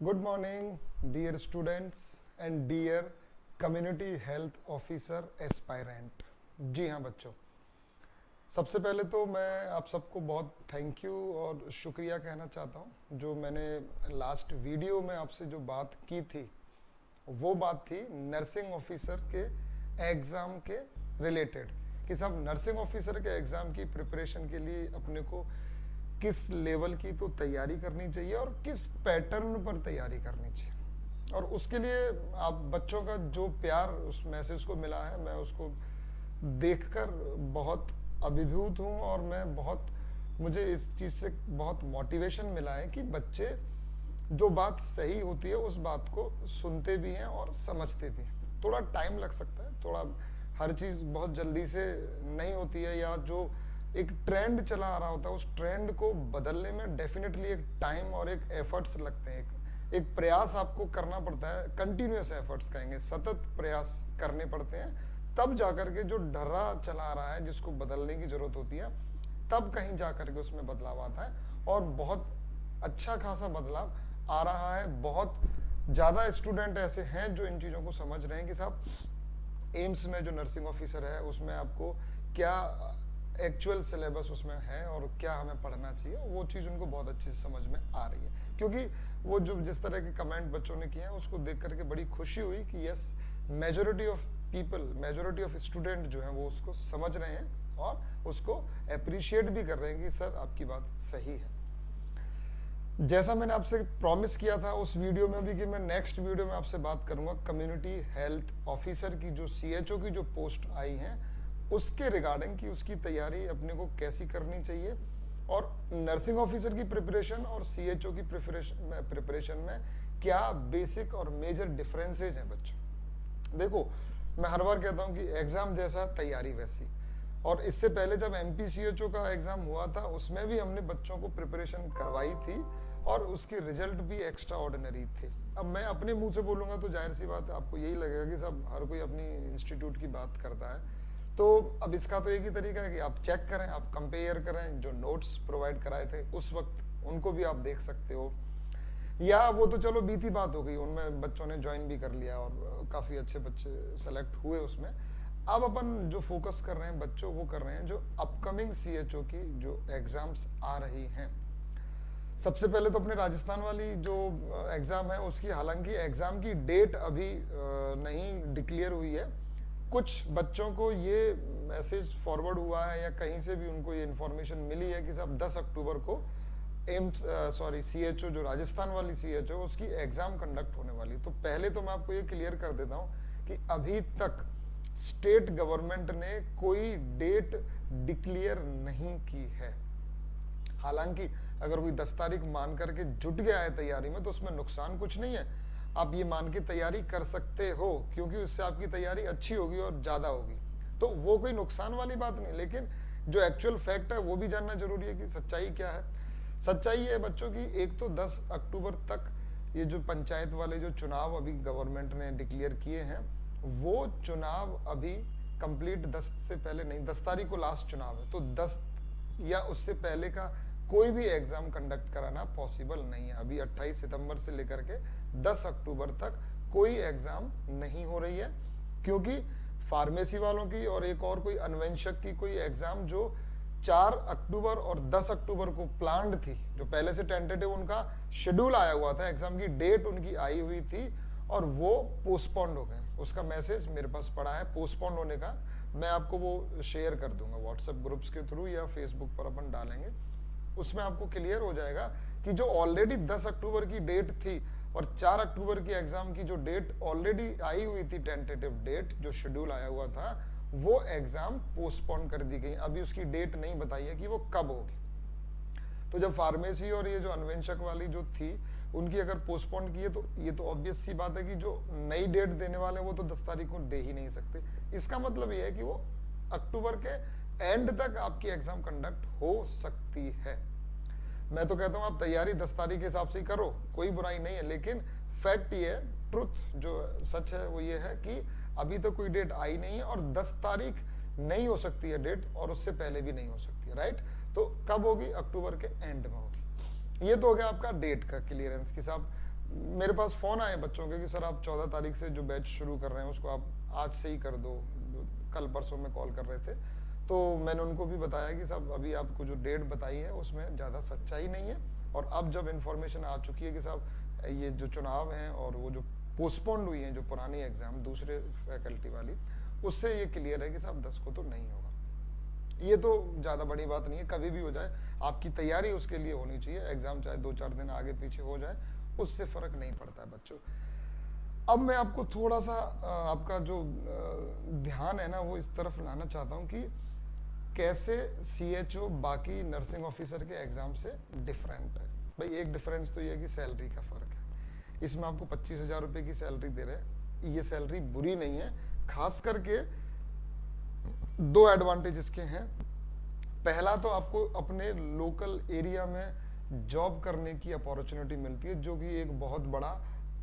Good morning dear students and dear community health officer aspirant. जी हाँ बच्चों, सबसे पहले तो मैं आप सबको बहुत थैंक यू और शुक्रिया कहना चाहता हूँ। जो मैंने लास्ट वीडियो में आपसे जो बात की थी वो बात थी नर्सिंग ऑफिसर के एग्ज़ाम के रिलेटेड, कि सब नर्सिंग ऑफिसर के एग्ज़ाम की प्रिपरेशन के लिए अपने को किस लेवल की तो तैयारी करनी चाहिए और किस पैटर्न पर तैयारी करनी चाहिए। और उसके लिए आप बच्चों का जो प्यार उस मैसेज को मिला है, मैं उसको देखकर बहुत अभिभूत हूँ और मैं बहुत, मुझे इस चीज़ से बहुत मोटिवेशन मिला है कि बच्चे जो बात सही होती है उस बात को सुनते भी हैं और समझते भी हैं। थोड़ा टाइम लग सकता है, थोड़ा हर चीज़ बहुत जल्दी से नहीं होती है, या जो एक ट्रेंड चला आ रहा होता है उस ट्रेंड को बदलने में डेफिनेटली एक टाइम और एक एफर्ट्स लगते हैं। एक प्रयास आपको करना पड़ता है, कंटिन्यूस एफर्ट्स कहेंगे, सतत प्रयास करने पड़ते हैं, तब जाकर के जो डरा चला आ रहा है जिसको बदलने की जरूरत होती है, तब कहीं जाकर के उसमें बदलाव आता है और बहुत अच्छा खासा बदलाव आ रहा है। बहुत ज़्यादा स्टूडेंट ऐसे हैं जो इन चीज़ों को समझ रहे हैं कि साहब एम्स में जो नर्सिंग ऑफिसर है उसमें आपको क्या एक्चुअल सिलेबस उसमें है और क्या हमें पढ़ना चाहिए, वो चीज़ उनको बहुत अच्छे से समझ में आ रही है। क्योंकि वो जो जिस तरह के कमेंट बच्चों ने किए हैं उसको देख करके बड़ी खुशी हुई कि yes, majority of people, majority of student जो हैं वो उसको समझ रहे हैं और उसको अप्रिशिएट भी कर रहे हैं कि सर आपकी बात सही है। जैसा मैंने आपसे प्रॉमिस किया था उस वीडियो में भी कि मैं नेक्स्ट वीडियो में आपसे बात करूंगा कम्युनिटी हेल्थ ऑफिसर की जो सीएचओ की जो पोस्ट आई हैं उसके रिगार्डिंग, कि उसकी तैयारी अपने को कैसी करनी चाहिए और नर्सिंग ऑफिसर की प्रिपरेशन और सीएचओ की प्रिपरेशन में क्या बेसिक और मेजर डिफरेंसेज हैं बच्चों। देखो, मैं हर बार कहता हूं कि एग्जाम जैसा तैयारी वैसी, और इससे पहले जब एमपीसीएचओ का एग्जाम हुआ था उसमें भी हमने बच्चों को प्रिपरेशन करवाई थी और उसके रिजल्ट भी एक्स्ट्रा ऑर्डिनरी थे। अब मैं अपने मुंह से बोलूंगा तो जाहिर सी बात है आपको यही लगेगा कि सब हर कोई अपनी इंस्टीट्यूट की बात करता है। तो अब इसका तो एक ही तरीका है कि आप चेक करें, आप कंपेयर करें, जो नोट्स प्रोवाइड कराए थे उस वक्त उनको भी आप देख सकते हो, या वो तो चलो बीती बात हो गई, उनमें बच्चों ने ज्वाइन भी कर लिया और काफ़ी अच्छे बच्चे सेलेक्ट हुए उसमें। अब अपन जो फोकस कर रहे हैं बच्चों, वो कर रहे हैं जो अपकमिंग सीएचओ की जो एग्जाम्स आ रही हैं। सबसे पहले तो अपने राजस्थान वाली जो एग्जाम है उसकी, हालांकि एग्जाम की डेट अभी नहीं डिक्लेयर हुई है। कुछ बच्चों को ये मैसेज फॉरवर्ड हुआ है या कहीं से भी उनको ये इन्फॉर्मेशन मिली है कि साहब 10 अक्टूबर को एम्स सीएचओ जो राजस्थान वाली सीएचओ उसकी एग्जाम कंडक्ट होने वाली। तो पहले तो मैं आपको ये क्लियर कर देता हूँ कि अभी तक स्टेट गवर्नमेंट ने कोई डेट डिक्लेयर नहीं की है। हालांकि अगर कोई 10 तारीख मान करके जुट गया है तैयारी में तो उसमें नुकसान कुछ नहीं है, आप ये मान के तैयारी कर सकते हो क्योंकि उससे आपकी तैयारी अच्छी होगी और ज्यादा होगी, तो वो कोई नुकसान वाली बात नहीं। लेकिन जो एक्चुअल फैक्ट है वो भी जानना जरूरी है कि सच्चाई क्या है। सच्चाई है बच्चों की, एक तो 10 अक्टूबर तक ये जो पंचायत वाले जो चुनाव अभी गवर्नमेंट ने डिक्लेयर किए हैं वो चुनाव अभी कंप्लीट 10 से पहले नहीं, 10 तारीख को लास्ट चुनाव है, तो 10 या उससे पहले का कोई भी एग्जाम कंडक्ट कराना पॉसिबल नहीं है। अभी 28 सितंबर से लेकर के 10 अक्टूबर तक कोई एग्जाम नहीं हो रही है, क्योंकि फार्मेसी वालों की और एक और कोई अन्वेंशक की कोई एग्जाम जो 4 अक्टूबर और 10 अक्टूबर को प्लान्ड थी, जो पहले से टेंटेटिव उनका शेड्यूल आया हुआ था, एग्जाम की डेट उनकी आई हुई थी और वो पोस्टपोन्ड हो गए। उसका मैसेज मेरे पास पड़ा है पोस्टपोन्ड होने का, मैं आपको वो शेयर कर दूंगा व्हाट्सएप ग्रुप्स के थ्रू या फेसबुक पर अपन डालेंगे, उसमें आपको क्लियर हो जाएगा कि जो ऑलरेडी 10 अक्टूबर की डेट थी और 4 अक्टूबर की एग्जाम की जो डेट ऑलरेडी आई हुई थी, टेंटेटिव डेट जो शेड्यूल आया हुआ था, वो एग्जाम पोस्टपोन कर दी गई। अभी उसकी डेट नहीं बताई है कि वो कब होगी। तो जब फार्मेसी और ये जो अन्वेंशक वाली जो थी उनकी अगर पोस्टपोन की है तो ये तो ऑब्वियस सी बात है कि जो नई डेट देने वाले वो तो 10 तारीख को दे ही नहीं सकते। इसका मतलब ये है कि वो अक्टूबर के एंड तक आपकी एग्जाम कंडक्ट हो सकती है। मैं तो कहता हूं आप तैयारी 10 तारीख के हिसाब से ही करो, कोई बुराई नहीं है, लेकिन फैक्ट ये है, ट्रुथ जो सच है वो ये है कि अभी तो कोई डेट आई नहीं है और 10 तारीख नहीं हो सकती है डेट, और उससे पहले भी नहीं हो सकती है, राइट। तो कब होगी? अक्टूबर के एंड में होगी। ये तो हो गया आपका डेट का क्लियरेंस कि साहब मेरे पास फ़ोन आए बच्चों के कि सर आप 14 तारीख से जो बैच शुरू कर रहे हैं उसको आप आज से ही कर दो, कल परसों में कॉल कर रहे थे। तो मैंने उनको भी बताया कि साहब अभी आपको जो डेट बताई है उसमें ज़्यादा सच्चाई नहीं है, और अब जब इन्फॉर्मेशन आ चुकी है कि साहब ये जो चुनाव हैं और वो जो पोस्टपोन्ड हुई हैं जो पुरानी एग्ज़ाम दूसरे फैकल्टी वाली, उससे ये क्लियर है कि साहब 10 को तो नहीं होगा। ये तो ज़्यादा बड़ी बात नहीं है, कभी भी हो जाए आपकी तैयारी उसके लिए होनी चाहिए। एग्ज़ाम चाहे 2-4 दिन आगे पीछे हो जाए उससे फ़र्क नहीं पड़ता है बच्चों। अब मैं आपको थोड़ा सा आपका जो ध्यान है ना वो इस तरफ लाना चाहता हूँ कि कैसे सीएचओ बाकी नर्सिंग ऑफिसर के एग्ज़ाम से डिफरेंट है। भाई एक डिफरेंस तो ये है कि सैलरी का फ़र्क है। इसमें आपको 25,000 रुपये की सैलरी दे रहे हैं, ये सैलरी बुरी नहीं है। खास करके दो एडवांटेज इसके हैं। पहला तो आपको अपने लोकल एरिया में जॉब करने की अपॉर्चुनिटी मिलती है, जो कि एक बहुत बड़ा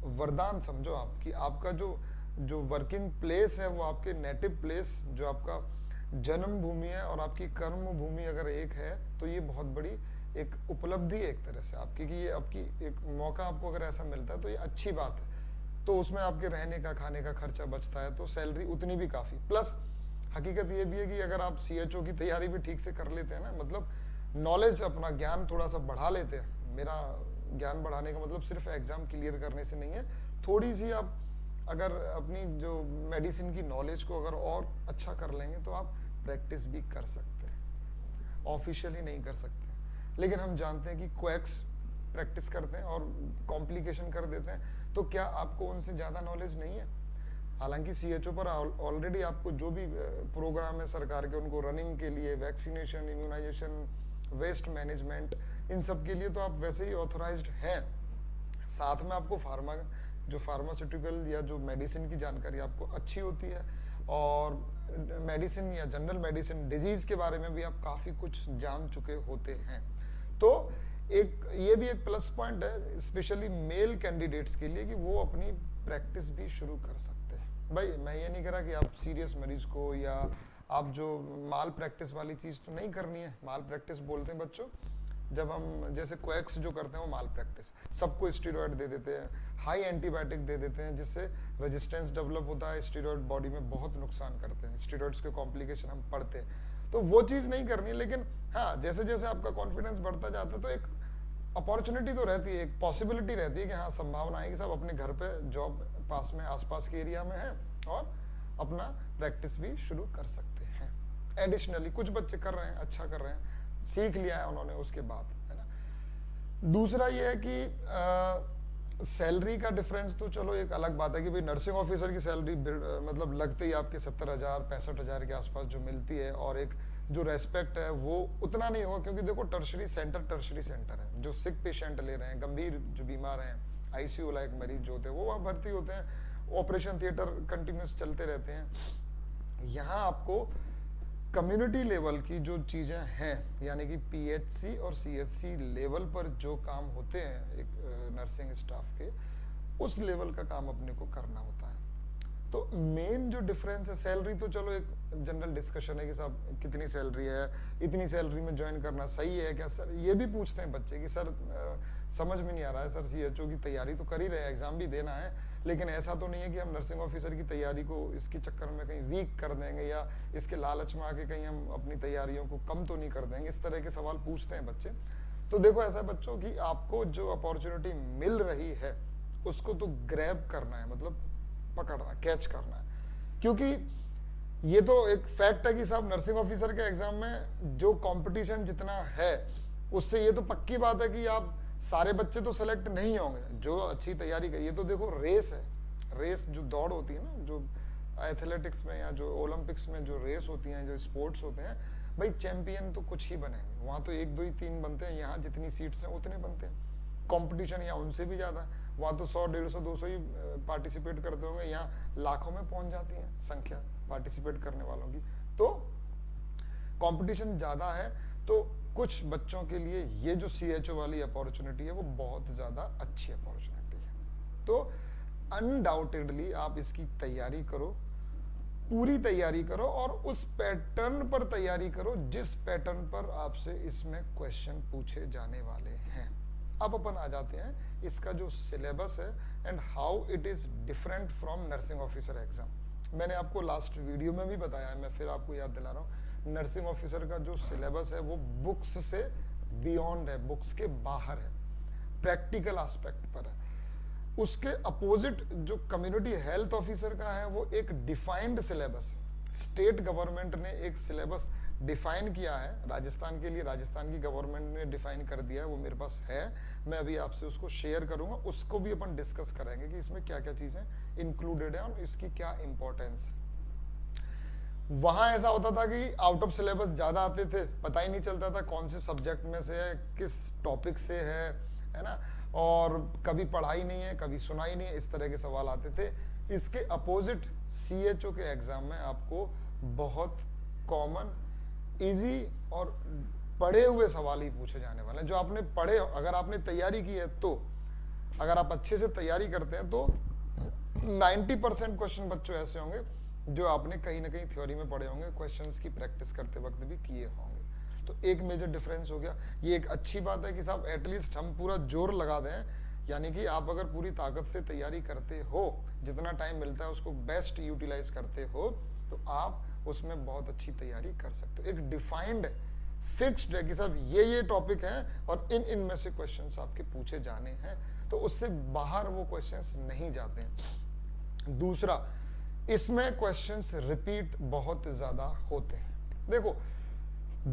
वरदान समझो आप, कि आपका जो वर्किंग प्लेस है वो आपके नेटिव प्लेस, जो आपका जन्मभूमि है और आपकी कर्म भूमि अगर एक है तो ये बहुत बड़ी एक उपलब्धि है एक तरह से आपकी, कि ये आपकी एक मौका आपको अगर ऐसा मिलता है तो ये अच्छी बात है। तो उसमें आपके रहने का खाने का खर्चा बचता है, तो सैलरी उतनी भी काफ़ी। प्लस हकीकत ये भी है कि अगर आप सीएचओ की तैयारी भी ठीक से कर लेते हैं ना, मतलब नॉलेज अपना ज्ञान थोड़ा सा बढ़ा लेते हैं। मेरा ज्ञान बढ़ाने का मतलब सिर्फ एग्जाम क्लियर करने से नहीं है, थोड़ी सी आप अगर अपनी जो मेडिसिन की नॉलेज को अगर और अच्छा कर लेंगे तो आप प्रैक्टिस भी कर सकते हैं। ऑफिशियली नहीं कर सकते, लेकिन हम जानते हैं कि क्वैक्स प्रैक्टिस करते हैं और कॉम्प्लिकेशन कर देते हैं, तो क्या आपको उनसे ज़्यादा नॉलेज नहीं है? हालांकि सीएचओ पर ऑलरेडी आपको जो भी प्रोग्राम है सरकार के, उनको रनिंग के लिए, वैक्सीनेशन, इम्यूनाइजेशन, वेस्ट मैनेजमेंट, इन सब के लिए तो आप वैसे ही ऑथराइज्ड हैं। साथ में आपको फार्मास्यूटिकल या जो मेडिसिन की जानकारी आपको अच्छी होती है, और मेडिसिन या जनरल मेडिसिन डिजीज के बारे में भी आप काफ़ी कुछ जान चुके होते हैं। तो एक ये भी एक प्लस पॉइंट है स्पेशली मेल कैंडिडेट्स के लिए, कि वो अपनी प्रैक्टिस भी शुरू कर सकते हैं। भाई मैं ये नहीं कह रहा कि आप सीरियस मरीज को या आप जो माल प्रैक्टिस वाली चीज़ तो नहीं करनी है। माल प्रैक्टिस बोलते हैं बच्चों जब हम जैसे क्वैक्स जो करते हैं वो माल प्रैक्टिस, सबको स्टीरॉयड दे देते हैं, हाई एंटीबायोटिक दे देते हैं, जिससे रेजिस्टेंस डेवलप होता है। स्टीरॉयड बॉडी में बहुत नुकसान करते हैं, स्टीरॉयड्स के कॉम्प्लिकेशन हम पढ़ते हैं, तो वो चीज़ नहीं करनी है। लेकिन हाँ, जैसे जैसे आपका कॉन्फिडेंस बढ़ता जाता है तो एक अपॉर्चुनिटी तो रहती है, एक पॉसिबिलिटी रहती है कि हाँ संभावना है कि सब अपने घर पे जॉब पास में आसपास के एरिया में है और अपना प्रैक्टिस भी शुरू कर सकते हैं। एडिशनली कुछ बच्चे कर रहे हैं, अच्छा कर रहे हैं, सीख लिया है उन्होंने उसके बाद, है ना। दूसरा ये है कि सैलरी का डिफरेंस तो चलो एक अलग बात है कि भाई नर्सिंग ऑफिसर की सैलरी मतलब लगते ही आपके 70,000 65,000 के आसपास जो मिलती है, और एक जो रेस्पेक्ट है वो उतना नहीं होगा, क्योंकि देखो टर्शरी सेंटर है। जो सिक पेशेंट ले रहे हैं, गंभीर जो बीमार हैं, आईसीयू लायक मरीज जो होते हैं वो वहाँ भर्ती होते हैं, ऑपरेशन थिएटर कंटिन्यूस चलते रहते हैं। यहाँ आपको कम्युनिटी लेवल की जो चीज़ें हैं, यानी कि पीएचसी और सीएचसी लेवल पर जो काम होते हैं एक नर्सिंग स्टाफ के, उस लेवल का काम अपने को करना होता है। तो मेन जो डिफरेंस है, सैलरी तो चलो एक जनरल डिस्कशन है कि साहब कितनी सैलरी है, इतनी सैलरी में ज्वाइन करना सही है क्या सर, ये भी पूछते हैं बच्चे कि सर समझ में नहीं आ रहा है सर, सीएचओ की तैयारी तो कर ही रहे हैं, एग्जाम भी देना है, लेकिन ऐसा तो नहीं है कि हम नर्सिंग ऑफिसर की तैयारी को इसके चक्कर में कहीं वीक कर देंगे, या इसके लालच में आके कहीं हम अपनी तैयारियों को कम तो नहीं कर देंगे। इस तरह के सवाल पूछते हैं बच्चे। तो देखो ऐसा बच्चों की आपको जो अपॉर्चुनिटी मिल रही है उसको तो ग्रैब करना है, मतलब पकड़ना, कैच करना है, क्योंकि ये तो एक फैक्ट है कि साहब नर्सिंग ऑफिसर के एग्जाम में जो कंपटीशन जितना है उससे ये तो पक्की बात है कि आप सारे बच्चे तो सेलेक्ट नहीं होंगे जो अच्छी तैयारी कर। ये तो देखो रेस है, रेस जो दौड़ होती है ना, जो एथलेटिक्स में या जो ओलंपिक्स में जो रेस होती हैं, जो स्पोर्ट्स होते हैं, भाई चैंपियन तो कुछ ही बनेंगे, वहाँ तो 1 2 3 बनते हैं, यहाँ जितनी सीट्स हैं उतने बनते हैं। कंपटीशन यहाँ उनसे भी ज़्यादा है, वहाँ तो 100 150 200 ही पार्टिसिपेट करते होंगे, यहाँ लाखों में पहुँच जाती है संख्या पार्टिसिपेट करने वालों की। तो कंपटीशन ज़्यादा है, तो कुछ बच्चों के लिए ये जो सीएचओ वाली अपॉर्चुनिटी है वो बहुत ज़्यादा अच्छी अपॉर्चुनिटी है। तो अनडाउटेडली आप इसकी तैयारी करो, पूरी तैयारी करो, और उस पैटर्न पर तैयारी करो जिस पैटर्न पर आपसे इसमें क्वेश्चन पूछे जाने वाले हैं। अब अपन आ जाते हैं इसका जो सिलेबस है and how it is different from nursing officer exam. मैंने आपको लास्ट वीडियो में भी बताया है, मैं फिर आपको याद दिला रहा हूँ, नर्सिंग ऑफिसर का जो सिलेबस है वो बुक्स से बियॉन्ड है, बुक्स के बाहर है, प्रैक्टिकल एस्पेक्ट पर है। उसके अपोजिट जो कम्युनिटी हेल्थ ऑफिसर का है वो एक डिफाइंड सिलेबस, स्टेट गवर्नमेंट ने एक सिलेबस डिफाइन किया है राजस्थान के लिए, राजस्थान की गवर्नमेंट ने डिफाइन कर दिया है, वो मेरे पास है, मैं अभी आपसे उसको शेयर करूंगा, उसको भी अपन डिस्कस करेंगे कि इसमें क्या क्या चीजें इंक्लूडेड है और इसकी क्या इंपॉर्टेंस है। वहां ऐसा होता था कि आउट ऑफ सिलेबस ज्यादा आते थे, पता ही नहीं चलता था कौन से सब्जेक्ट में से है, किस टॉपिक से है ना, और कभी पढ़ाई नहीं है, कभी सुनाई नहीं है, इस तरह के सवाल आते थे। इसके अपोजिट सीएचओ के एग्जाम में आपको बहुत कॉमन, इजी और पढ़े हुए सवाल ही पूछे जाने वाले हैं, जो आपने पढ़े, अगर आपने तैयारी की है तो, अगर आप अच्छे से तैयारी करते हैं तो 90% क्वेश्चन बच्चों ऐसे होंगे जो आपने कहीं ना कहीं थ्योरी में पढ़े होंगे, क्वेश्चंस की प्रैक्टिस करते वक्त भी किए होंगे। तो एक मेजर डिफरेंस हो गया। ये एक अच्छी बात है कि साहब एटलीस्ट हम पूरा जोर लगा दें, यानी कि आप अगर पूरी ताकत से तैयारी करते हो, जितना टाइम मिलता है उसको बेस्ट यूटिलाइज करते हो, तो आप उसमें बहुत अच्छी तैयारी कर सकते हो। एक डिफाइंड फिक्स्ड है कि साहब ये टॉपिक है और इनमें से क्वेश्चंस आपके पूछे जाने हैं, तो उससे बाहर वो क्वेश्चंस नहीं जाते हैं। दूसरा, इसमें क्वेश्चंस रिपीट बहुत ज्यादा होते हैं। देखो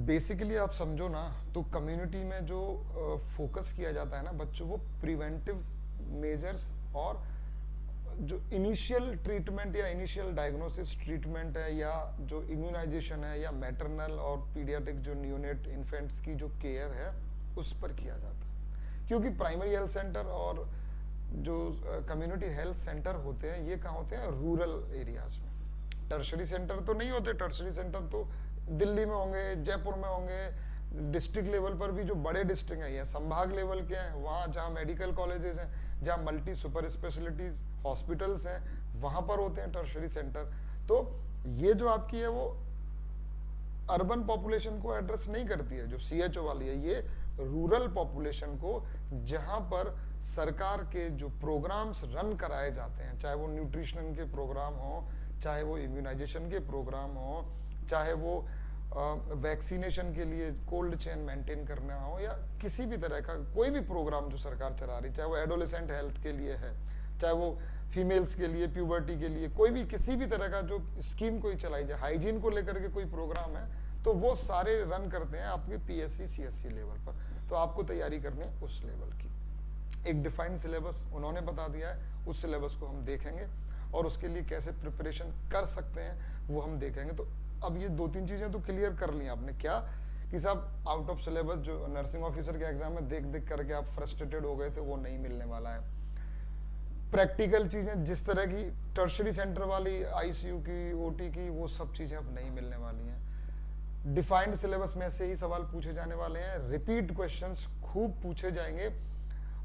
बेसिकली आप समझो ना, तो कम्युनिटी में जो फोकस किया जाता है ना बच्चों, वो प्रिवेंटिव मेजर्स और जो इनिशियल ट्रीटमेंट या इनिशियल डायग्नोसिस ट्रीटमेंट है, या जो इम्यूनाइजेशन है, या मैटरनल और पीडियाट्रिक जो न्यूनेट इन्फेंट्स की जो केयर है उस पर किया जाता है। क्योंकि प्राइमरी हेल्थ सेंटर और जो कम्युनिटी हेल्थ सेंटर होते हैं ये कहाँ होते हैं, रूरल एरियाज में। टर्शरी सेंटर तो नहीं होते, टर्शरी सेंटर तो दिल्ली में होंगे, जयपुर में होंगे, डिस्ट्रिक्ट लेवल पर भी जो बड़े डिस्ट्रिक्ट हैं, संभाग लेवल के हैं, वहाँ जहाँ मेडिकल कॉलेजेस हैं, जहाँ मल्टी सुपर स्पेशलिटीज हॉस्पिटल्स हैं, वहाँ पर होते हैं टर्शरी सेंटर। तो ये जो आपकी है वो अर्बन पॉपुलेशन को एड्रेस नहीं करती है, जो सीएचओ वाली है, ये रूरल पॉपुलेशन को, जहां पर सरकार के जो प्रोग्राम्स रन कराए जाते हैं, चाहे वो न्यूट्रिशन के प्रोग्राम हो, चाहे वो इम्यूनाइजेशन के प्रोग्राम हो, चाहे वो वैक्सीनेशन के लिए कोल्ड चेन मेंटेन करना हो, या किसी भी तरह का कोई भी प्रोग्राम जो सरकार चला रही, चाहे वो एडोलेसेंट हेल्थ के लिए है, चाहे वो फीमेल्स के लिए, प्यूबर्टी के लिए, कोई भी किसी भी तरह का जो स्कीम कोई चलाई जाए, हाइजीन को लेकर के कोई प्रोग्राम है, तो वो सारे रन करते हैं आपके पीएससी सीएससी लेवल पर। तो आपको तैयारी करनी है उस लेवल की। एक डिफाइंड सिलेबस उन्होंने बता दिया है, उस सिलेबस को हम देखेंगे और उसके लिए कैसे प्रिपरेशन कर सकते हैं वो हम देखेंगे। तो अब ये 2-3 चीजें तो क्लियर कर ली आपने, क्या कि साहब आउट ऑफ सिलेबस जो नर्सिंग ऑफिसर के एग्जाम में देख देख करके आप फ्रस्ट्रेटेड हो गए थे, वो नहीं मिलने वाला है। प्रैक्टिकल चीजें जिस तरह की टर्शरी सेंटर वाली, आईसीयू की, ओटी की, वो सब चीजें अब नहीं मिलने वाली हैं। डिफाइंड सिलेबस में से ही सवाल पूछे जाने वाले हैं, रिपीट क्वेश्चंस खूब पूछे जाएंगे।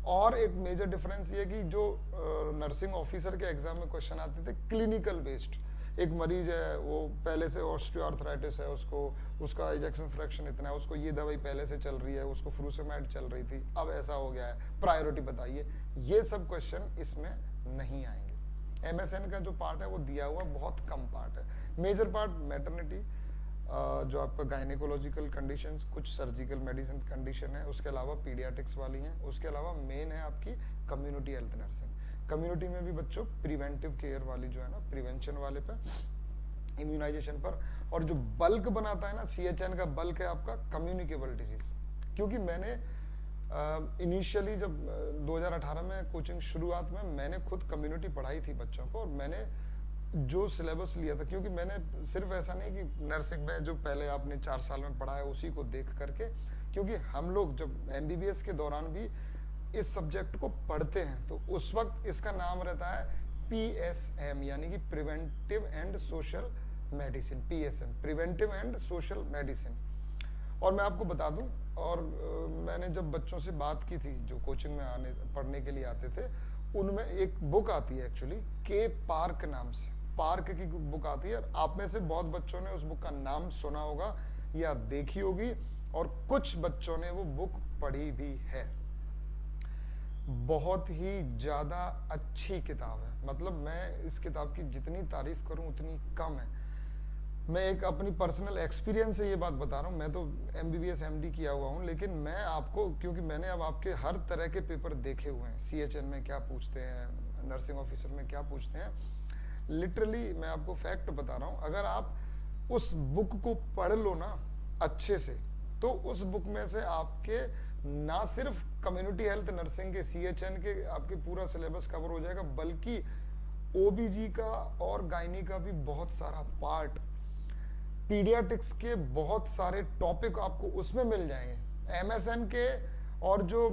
और एक मेजर डिफरेंस ये कि जो नर्सिंग ऑफिसर के एग्जाम में क्वेश्चन आते थे क्लिनिकल बेस्ड, एक मरीज है वो पहले से ऑस्टियोआर्थराइटिस है, उसका इजेक्शन फ्रैक्शन इतना है, उसको ये दवाई पहले से चल रही है, उसको फ्रूसेमाइड चल रही थी, अब ऐसा हो गया है, प्रायोरिटी बताइए, ये सब क्वेश्चन इसमें नहीं आएंगे। एमएसएन का जो पार्ट है वो दिया हुआ बहुत कम पार्ट है। मेजर पार्ट मैटरनिटी, जो आपका गायनेकोलॉजिकल कंडीशंस, कुछ सर्जिकल मेडिसिन कंडीशन है, उसके अलावा पीडियाट्रिक्स वाली हैं, उसके अलावा मेन है आपकी कम्युनिटी हेल्थ नर्सिंग। कम्युनिटी में भी बच्चों प्रिवेंटिव केयर वाली जो है ना, प्रिवेंशन वाले पे, इम्यूनाइजेशन पर, और जो बल्क बनाता है ना, सीएचएन का बल्क है आपका कम्युनिकेबल डिजीज। क्योंकि मैंने इनिशियली जब 2018 में कोचिंग शुरुआत में मैंने खुद कम्युनिटी पढ़ाई थी बच्चों को, और मैंने जो सिलेबस लिया था, क्योंकि मैंने सिर्फ ऐसा नहीं कि नर्सिंग में जो पहले आपने 4 साल में पढ़ा है उसी को देख करके, क्योंकि हम लोग जब एमबीबीएस के दौरान भी इस सब्जेक्ट को पढ़ते हैं तो उस वक्त इसका नाम रहता है पीएसएम, यानी कि preventive and social medicine, PSM, preventive and social medicine. और मैं आपको बता दूं, और मैंने जब बच्चों से बात की थी जो कोचिंग में पढ़ने के लिए आते थे, उनमें एक बुक आती है एक्चुअली के पार्क नाम से, पार्क की बुक आती है। आप में से बहुत बच्चों ने उस बुक का नाम सुना होगा या देखी होगी, और कुछ बच्चों ने वो बुक पढ़ी भी है। बहुत ही ज़्यादा अच्छी किताब है। मतलब मैं इस किताब की जितनी तारीफ करूं उतनी कम है। मैं एक अपनी पर्सनल एक्सपीरियंस से ये बात बता रहा हूँ। मैं तो MBBS MD किया हुआ हूँ, लेकिन मैं आपको, क्योंकि मैंने अब आपके हर तरह के पेपर देखे हुए हैं, CHN में क्या पूछते हैं, नर्सिंग ऑफिसर में क्या पूछते हैं, लिटरली मैं आपको फैक्ट बता रहा हूँ। अगर आप उस बुक को पढ़ लो ना अच्छे से, तो उस बुक में से आपके ना सिर्फ कम्युनिटी हेल्थ नर्सिंग के CHN के आपके पूरा सिलेबस कवर हो जाएगा, बल्कि OBG का और गायनी का भी बहुत सारा पार्ट, पीडियाट्रिक्स के बहुत सारे टॉपिक आपको उसमें मिल जाएंगे। MSN के और जो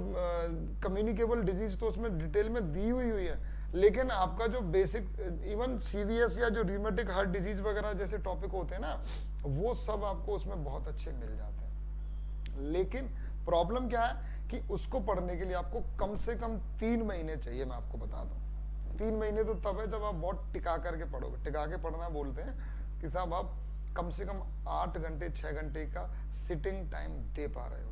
कम्युनिकेबल डिजीज तो उसमें डिटेल में दी हुई है, लेकिन आपका जो बेसिक इवन CVS या जो र्यूमेटिक हार्ट डिजीज वगैरह जैसे टॉपिक होते हैं ना, वो सब आपको उसमें बहुत अच्छे मिल जाते हैं। लेकिन प्रॉब्लम क्या है कि उसको पढ़ने के लिए आपको कम से कम 3 महीने चाहिए। मैं आपको बता दूं, 3 महीने तो तब है जब आप बहुत टिका करके पढ़ोगे। टिका के पढ़ना बोलते हैं कि साहब आप कम से कम 8 घंटे 6 घंटे का सिटिंग टाइम दे पा रहे हो।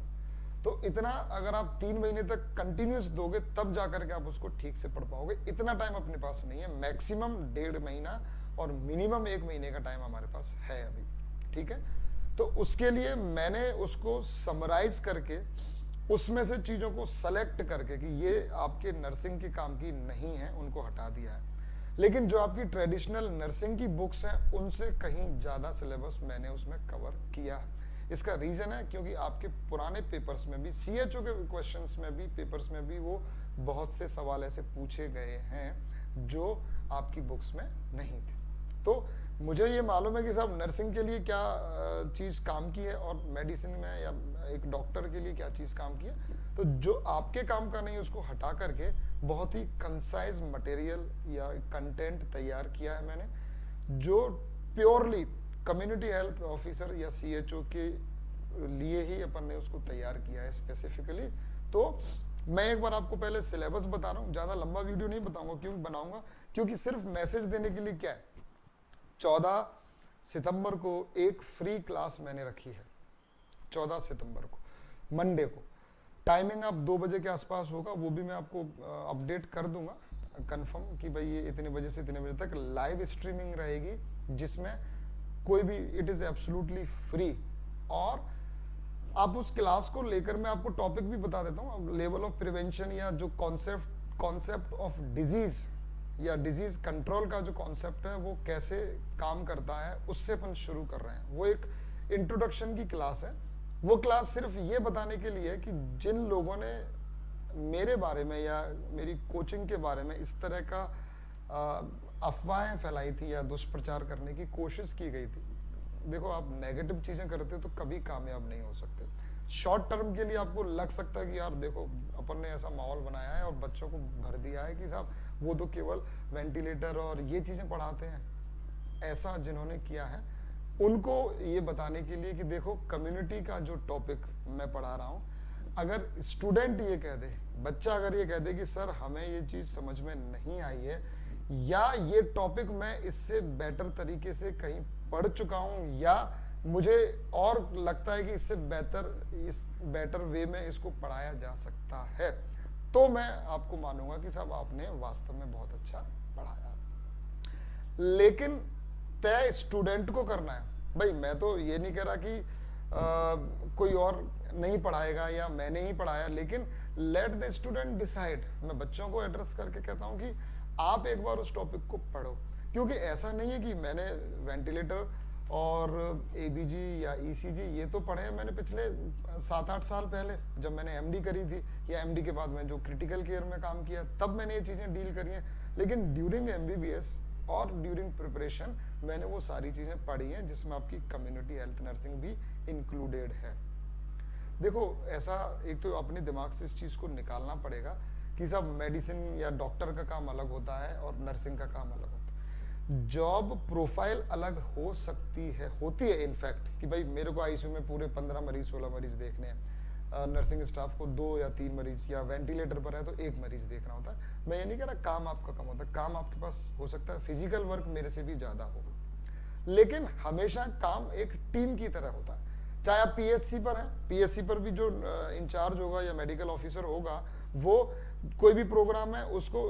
तो इतना अगर आप 3 महीने तक कंटिन्यूस दोगे तब जाकर के आप उसको ठीक से पढ़ पाओगे। इतना टाइम अपने पास नहीं है। मैक्सिमम 1.5 महीना और मिनिमम 1 महीने का टाइम हमारे पास है अभी, ठीक है। तो उसके लिए मैंने उसको समराइज करके उसमें से चीजों को सेलेक्ट करके कि ये आपके नर्सिंग के काम की नहीं है, उनको हटा दिया है। लेकिन जो आपकी ट्रेडिशनल नर्सिंग की बुक्स हैं उनसे कहीं ज्यादा सिलेबस मैंने उसमें कवर किया। इसका रीजन है क्योंकि आपके पुराने पेपर्स में भी, CHO के क्वेश्चंस में भी, पेपर्स में भी वो बहुत से सवाल ऐसे पूछे गए हैं जो आपकी बुक्स में नहीं थे। तो मुझे ये मालूम है कि साहब नर्सिंग के लिए क्या चीज काम की है और मेडिसिन में या एक डॉक्टर के लिए क्या चीज काम की है। तो जो आपके काम का नहीं उसको हटा करके बहुत ही कंसाइज मटेरियल या कंटेंट तैयार किया है मैंने, जो प्योरली कम्युनिटी हेल्थ ऑफिसर या CHO के लिए ही अपन ने उसको तैयार किया है स्पेसिफिकली। तो मैं एक बार आपको पहले सिलेबस बता रहा हूँ, ज्यादा लंबा वीडियो नहीं बताऊंगा, क्यों बनाऊंगा, क्योंकि सिर्फ मैसेज देने के लिए क्या है। 14 सितंबर को एक फ्री क्लास मैंने रखी है, 14 सितंबर को मंडे को। टाइमिंग आप 2 बजे के आसपास होगा, वो भी मैं आपको अपडेट कर दूंगा कंफर्म कि भाई ये इतने बजे से इतने बजे तक लाइव स्ट्रीमिंग रहेगी, जिसमें कोई भी, इट इज एब्सोल्युटली फ्री। और आप उस क्लास को लेकर मैं आपको टॉपिक भी बता देता हूँ, लेवल ऑफ प्रिवेंशन या जो कॉन्सेप्ट ऑफ डिजीज या डिजीज कंट्रोल का जो कॉन्सेप्ट है वो कैसे काम करता है, उससे अपन शुरू कर रहे हैं। वो एक इंट्रोडक्शन की क्लास है। वो क्लास सिर्फ ये बताने के लिए कि जिन लोगों ने मेरे बारे में या मेरी कोचिंग के बारे में इस तरह का अफवाहें फैलाई थी या दुष्प्रचार करने की कोशिश की गई थी, देखो आप नेगेटिव चीजें करते तो कभी कामयाब नहीं हो सकते। शॉर्ट टर्म के लिए आपको लग सकता है कि यार देखो अपन ने ऐसा माहौल बनाया है और बच्चों को भर दिया है कि साहब वो तो केवल वेंटिलेटर और ये चीजें पढ़ाते हैं। ऐसा जिन्होंने किया है उनको ये बताने के लिए कि देखो कम्युनिटी का जो टॉपिक मैं पढ़ा रहा हूँ, अगर स्टूडेंट ये कह दे, बच्चा अगर ये कह दे कि सर हमें ये चीज समझ में नहीं आई है, या ये टॉपिक मैं इससे बेटर तरीके से कहीं पढ़ चुका हूं, या मुझे और लगता है कि इससे बेटर वे में इसको पढ़ाया जा सकता है, तो मैं आपको मानूंगा कि साहब आपने वास्तव में बहुत अच्छा पढ़ाया। लेकिन तय स्टूडेंट को करना है। भाई मैं तो ये नहीं कह रहा कि कोई और नहीं पढ़ाएगा या मैंने ही पढ़ाया, लेकिन लेट द स्टूडेंट डिसाइड। मैं बच्चों को एड्रेस करके कहता हूं कि आप एक बार उस टॉपिक को पढ़ो, क्योंकि ऐसा नहीं है कि मैंने वेंटिलेटर और ABG या ECG ये तो पढ़े हैं मैंने पिछले 7-8 साल पहले, जब मैंने MD करी थी, या MD के बाद मैं जो क्रिटिकल केयर में काम किया तब मैंने ये चीजें डील करी हैं। लेकिन ड्यूरिंग MBBS और ड्यूरिंग प्रिपरेशन मैंने वो सारी चीजें पढ़ी हैं, जिसमें आपकी कम्युनिटी हेल्थ नर्सिंग भी इंक्लूडेड है। देखो ऐसा एक तो अपने दिमाग से इस चीज को निकालना पड़ेगा कि सब मेडिसिन या डॉक्टर का काम अलग होता है और नर्सिंग का काम अलग होता है। जॉब प्रोफाइल अलग हो सकती है, होती है इनफैक्ट, कि भाई मेरे को ICU में पूरे 15 मरीज 16 मरीज देखने हैं, नर्सिंग स्टाफ को 2 या 3 मरीज, या वेंटिलेटर पर है तो 1 मरीज देखना होता है। मैं ये नहीं कह रहा काम आपका कम होता है, काम आपके पास हो सकता है फिजिकल वर्क मेरे से भी ज्यादा हो, लेकिन हमेशा काम एक टीम की तरह होता है। चाहे आप PHC पर हैं, PHC पर भी जो इंचार्ज होगा या मेडिकल ऑफिसर होगा वो कोई भी प्रोग्राम है उसको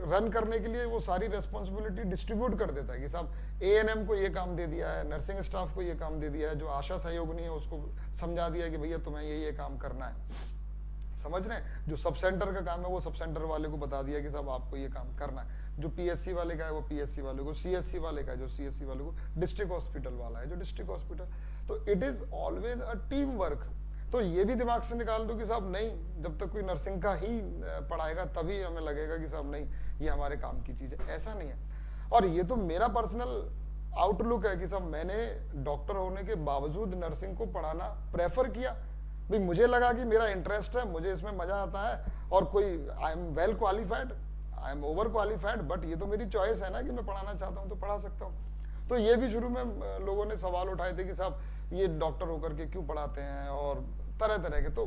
रन करने के लिए वो सारी रेस्पॉन्सिबिलिटी डिस्ट्रीब्यूट कर देता है कि साहब एएनएम को ये काम दे दिया है, नर्सिंग स्टाफ को ये काम दे दिया है, जो आशा सहयोगिनी है उसको समझा दिया है कि भैया तुम्हें ये काम करना है। समझ रहे हैं? जो सब सेंटर का काम है वो सब सेंटर वाले को बता दिया कि साहब आपको ये काम करना है। जो पीएससी वाले का है वो पीएससी वाले को, सीएससी वाले का है जो सीएससी वाले को, डिस्ट्रिक्ट हॉस्पिटल वाला है जो डिस्ट्रिक्ट हॉस्पिटल। तो it is always a team work. तो ये भी दिमाग से निकाल दो कि साहब नहीं, जब तक कोई नर्सिंग का ही पढ़ाएगा तभी हमें लगेगा कि साहब नहीं ये हमारे काम की चीज है, ऐसा नहीं है। और ये तो मेरा पर्सनल आउटलुक है कि साहब मैंने डॉक्टर होने के बावजूद नर्सिंग को पढ़ाना प्रेफर किया। भाई मुझे लगा कि मेरा इंटरेस्ट है, मुझे इसमें मजा आता है, और कोई I am well qualified, I am over qualified, but ये तो मेरी चॉइस है ना कि मैं पढ़ाना चाहता हूँ तो पढ़ा सकता हूँ। तो ये भी शुरू में लोगों ने सवाल उठाए थे कि साहब ये डॉक्टर होकर के क्यों पढ़ाते हैं, और तरह तरह के। तो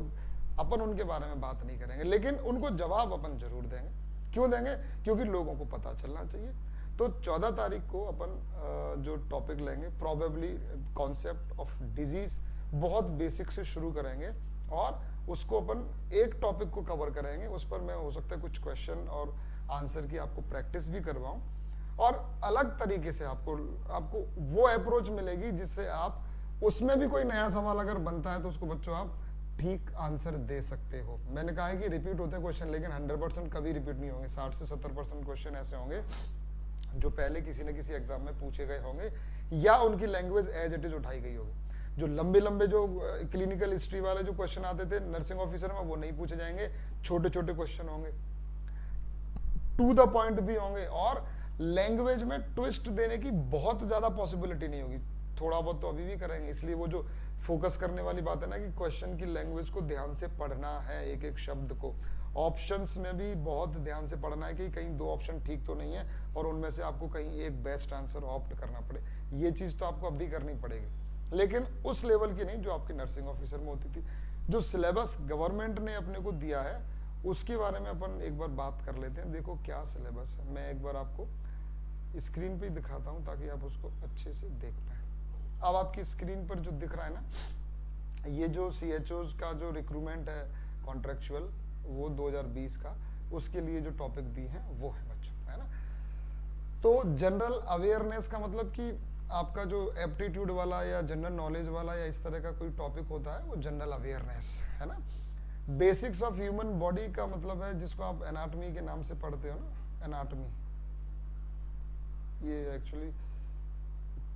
अपन उनके बारे में बात नहीं करेंगे, लेकिन उनको जवाब अपन जरूर देंगे। क्यों देंगे? क्योंकि लोगों को पता चलना चाहिए। तो 14 तारीख को अपन जो टॉपिक लेंगे, प्रोबेबली कॉन्सेप्ट ऑफ डिजीज, बहुत बेसिक से शुरू करेंगे और उसको अपन एक टॉपिक को कवर करेंगे। उस पर मैं हो सकता है कुछ क्वेश्चन और आंसर की आपको प्रैक्टिस भी करवाऊं, और अलग तरीके से आपको वो अप्रोच मिलेगी जिससे आप उसमें भी कोई नया सवाल अगर बनता है तो उसको बच्चों आप ठीक आंसर दे सकते हो। मैंने कहा है कि रिपीट होते हैं क्वेश्चन, लेकिन 100% कभी रिपीट नहीं होंगे। 60 से 70% क्वेश्चन ऐसे होंगे जो पहले किसी न किसी एग्जाम में पूछे गए होंगे या उनकी लैंग्वेज एज इट इज उठाई गई होगी। जो लंबे लंबे जो क्लिनिकल हिस्ट्री वाले जो क्वेश्चन आते थे नर्सिंग ऑफिसर में, वो नहीं पूछे जाएंगे। छोटे छोटे क्वेश्चन होंगे, टू द पॉइंट भी होंगे, और लैंग्वेज में ट्विस्ट देने की बहुत ज्यादा पॉसिबिलिटी नहीं होगी। थोड़ा बहुत तो अभी भी करेंगे, इसलिए वो जो फोकस करने वाली बात है ना कि क्वेश्चन की लैंग्वेज को ध्यान से पढ़ना है, एक एक शब्द को। ऑप्शंस में भी बहुत ध्यान से पढ़ना है कि कहीं दो ऑप्शन ठीक तो नहीं है और उनमें से आपको कहीं एक बेस्ट आंसर ऑप्ट करना पड़े। ये चीज तो आपको अब भी करनी पड़ेगी, लेकिन उस लेवल की नहीं जो आपकी नर्सिंग ऑफिसर में होती थी। जो सिलेबस गवर्नमेंट ने अपने को दिया है उसके बारे में अपन एक बार बात कर लेते हैं। देखो क्या सिलेबस है, मैं एक बार आपको स्क्रीन पे दिखाता हूं ताकि आप उसको अच्छे से देख पाए। अब आपकी स्क्रीन पर जो दिख रहा है ना, ये जो CHOs का जो रिक्रूटमेंट है कॉन्ट्रेक्चुअल, वो 2020 का, उसके लिए जो टॉपिक दी है वो है बच्चों, है ना। तो जनरल अवेयरनेस का मतलब कि आपका जो एप्टीट्यूड वाला या जनरल नॉलेज वाला या इस तरह का कोई टॉपिक होता है वो जनरल अवेयरनेस है ना। बेसिक्स ऑफ ह्यूमन बॉडी का मतलब है जिसको आप एनाटॉमी के नाम से पढ़ते हो ना, एनाटॉमी। ये एक्चुअली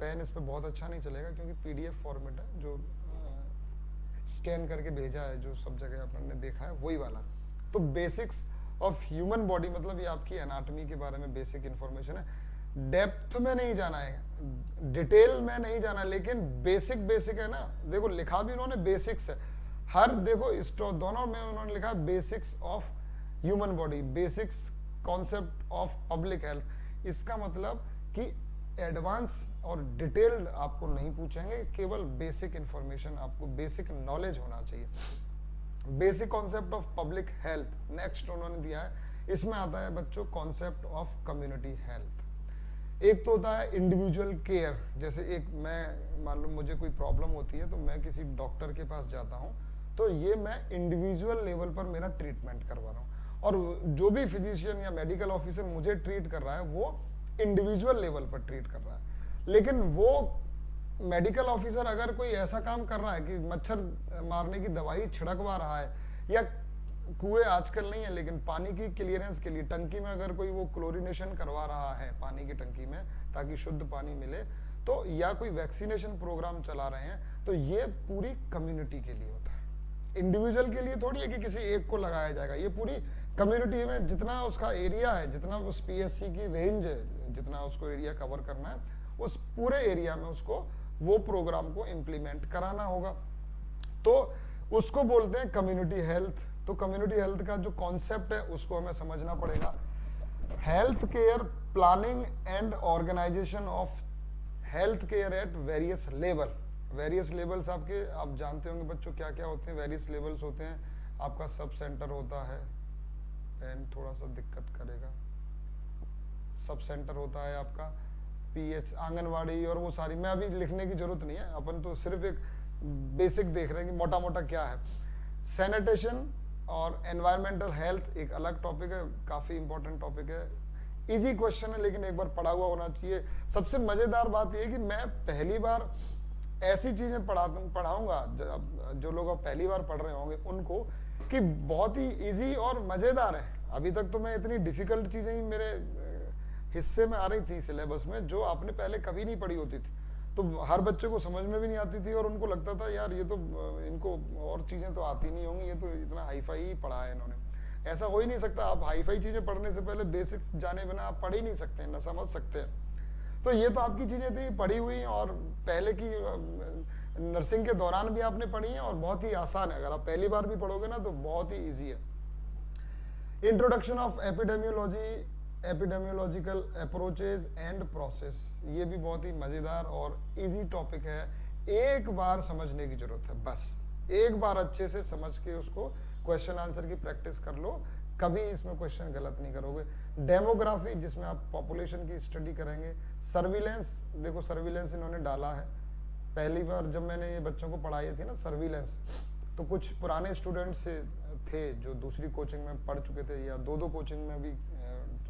पेन इस पे बहुत अच्छा नहीं चलेगा क्योंकि PDF फॉर्मेट है, जो स्कैन करके भेजा है, जो सब जगह अपन ने देखा है वही वाला। तो बेसिक्स ऑफ ह्यूमन बॉडी मतलब ये आपकी एनाटॉमी के बारे में बेसिक इंफॉर्मेशन है। डेप्थ में नहीं जाना है, डिटेल में नहीं जाना, लेकिन बेसिक बेसिक है ना। देखो लिखा भी उन्होंने बेसिक्स है, हर देखो दोनों में उन्होंने लिखा basics of human body, basics concept of public health. इसका मतलब कि एडवांस और डिटेल्ड आपको नहीं पूछेंगे, केवल बेसिक इंफॉर्मेशन, आपको बेसिक नॉलेज होना चाहिए। Basic concept of public health next उन्होंने दिया है। इसमें आता है बच्चों कॉन्सेप्ट ऑफ कम्युनिटी हेल्थ। एक तो होता है इंडिविजुअल केयर, जैसे एक मैं मान लो मुझे कोई प्रॉब्लम होती है तो मैं किसी डॉक्टर के पास जाता हूँ, तो ये मैं इंडिविजुअल लेवल पर मेरा ट्रीटमेंट करवा रहा हूँ, और जो भी फिजिशियन या मेडिकल ऑफिसर मुझे ट्रीट कर रहा है वो इंडिविजुअल लेवल पर ट्रीट कर रहा है। लेकिन वो मेडिकल ऑफिसर अगर कोई ऐसा काम कर रहा है कि मच्छर मारने की दवाई छिड़कवा रहा है, या कुएं आजकल नहीं है लेकिन पानी की क्लियरेंस के लिए टंकी में अगर कोई वो क्लोरिनेशन करवा रहा है पानी की टंकी में ताकि शुद्ध पानी मिले, तो या कोई वैक्सीनेशन प्रोग्राम चला रहे हैं, तो ये पूरी कम्युनिटी के लिए होता है। इंडिविजुअल के लिए थोड़ी है कि किसी एक को लगाया जाएगा, ये पूरी कम्युनिटी में जितना उसका एरिया है, जितना उस PSC की रेंज है, जितना उसको एरिया कवर करना है, उस पूरे एरिया में उसको वो प्रोग्राम को इम्प्लीमेंट कराना होगा। तो उसको बोलते हैं कम्युनिटी हेल्थ। तो कम्युनिटी हेल्थ का जो कॉन्सेप्ट है उसको हमें समझना पड़ेगा। Health care planning and organization of health care at various level. Various levels आपके आप जानते होंगे बच्चों क्या क्या होते हैं। वेरियस लेवल्स होते हैं, आपका सब सेंटर होता है, पेन थोड़ा सा दिक्कत करेगा, सब सेंटर होता है आपका PH आंगनवाड़ी और वो सारी, मैं अभी लिखने की जरूरत नहीं है, अपन तो सिर्फ एक बेसिक देख रहे हैं कि मोटा मोटा क्या है। सैनिटेशन, और एनवायरमेंटल हेल्थ एक अलग टॉपिक है, काफी इंपॉर्टेंट टॉपिक है, इजी क्वेश्चन है लेकिन एक बार पढ़ा हुआ होना चाहिए। सबसे मजेदार बात यह है कि मैं पहली बार ऐसी चीजें पढ़ाऊंगा जो लोग अब पहली बार पढ़ रहे होंगे उनको, कि बहुत ही इजी और मजेदार है। अभी तक तो मैं इतनी डिफिकल्ट चीजें ही मेरे हिस्से में आ रही थी सिलेबस में, जो आपने पहले कभी नहीं पढ़ी होती थी, तो हर बच्चे को समझ में भी नहीं आती थी और उनको लगता था यार ये तो इनको और चीजें तो आती नहीं होंगी, ये तो इतना हाईफाई ही पढ़ा है इन्होंने। ऐसा हो ही नहीं सकता, आप हाईफाई चीजें पढ़ने से पहले बेसिक्स जाने बिना आप पढ़ ही नहीं सकते, ना समझ सकते हैं। तो ये तो आपकी चीजें इतनी पढ़ी हुई हैं और पहले की नर्सिंग के दौरान भी आपने पढ़ी है और बहुत ही आसान है। अगर आप पहली बार भी पढ़ोगे ना तो बहुत ही ईजी है। Introduction of epidemiology, epidemiological approaches and process, ये भी बहुत ही मजेदार और इजी टॉपिक है। एक बार समझने की जरूरत है, बस एक बार अच्छे से समझ के उसको क्वेश्चन आंसर की प्रैक्टिस कर लो, कभी इसमें क्वेश्चन गलत नहीं करोगे। डेमोग्राफी, जिसमें आप पॉपुलेशन की स्टडी करेंगे। सर्विलेंस, देखो सर्विलेंस इन्होंने डाला है, पहली बार जब मैंने ये बच्चों को पढ़ाई थी ना सर्विलेंस, तो कुछ पुराने स्टूडेंट्स थे जो दूसरी कोचिंग में पढ़ चुके थे या दो कोचिंग में भी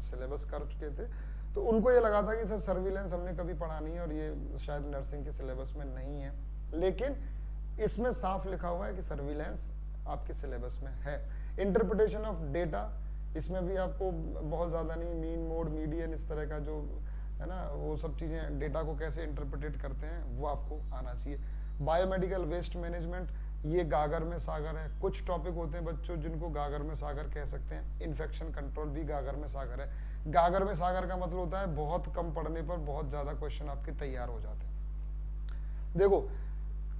सिलेबस कर चुके थे, तो उनको ये लगा था कि सर सर्विलेंस हमने कभी पढ़ा नहीं है और ये शायद नर्सिंग के सिलेबस में नहीं है, लेकिन इसमें साफ लिखा हुआ है कि सर्विलेंस आपके सिलेबस में है। इंटरप्रिटेशन ऑफ डेटा, इसमें भी आपको बहुत ज्यादा नहीं, मीन, मोड, मीडियन, इस तरह का जो है ना वो सब चीजें, डेटा को कैसे इंटरप्रिटेट करते हैं वो आपको आना चाहिए। बायोमेडिकल वेस्ट मैनेजमेंट, ये गागर में सागर है। कुछ टॉपिक होते हैं बच्चों जिनको गागर में सागर कह सकते हैं। इन्फेक्शन कंट्रोल भी गागर में सागर है। गागर में सागर का मतलब होता है बहुत कम पढ़ने पर बहुत ज्यादा क्वेश्चन आपके तैयार हो जाते हैं। देखो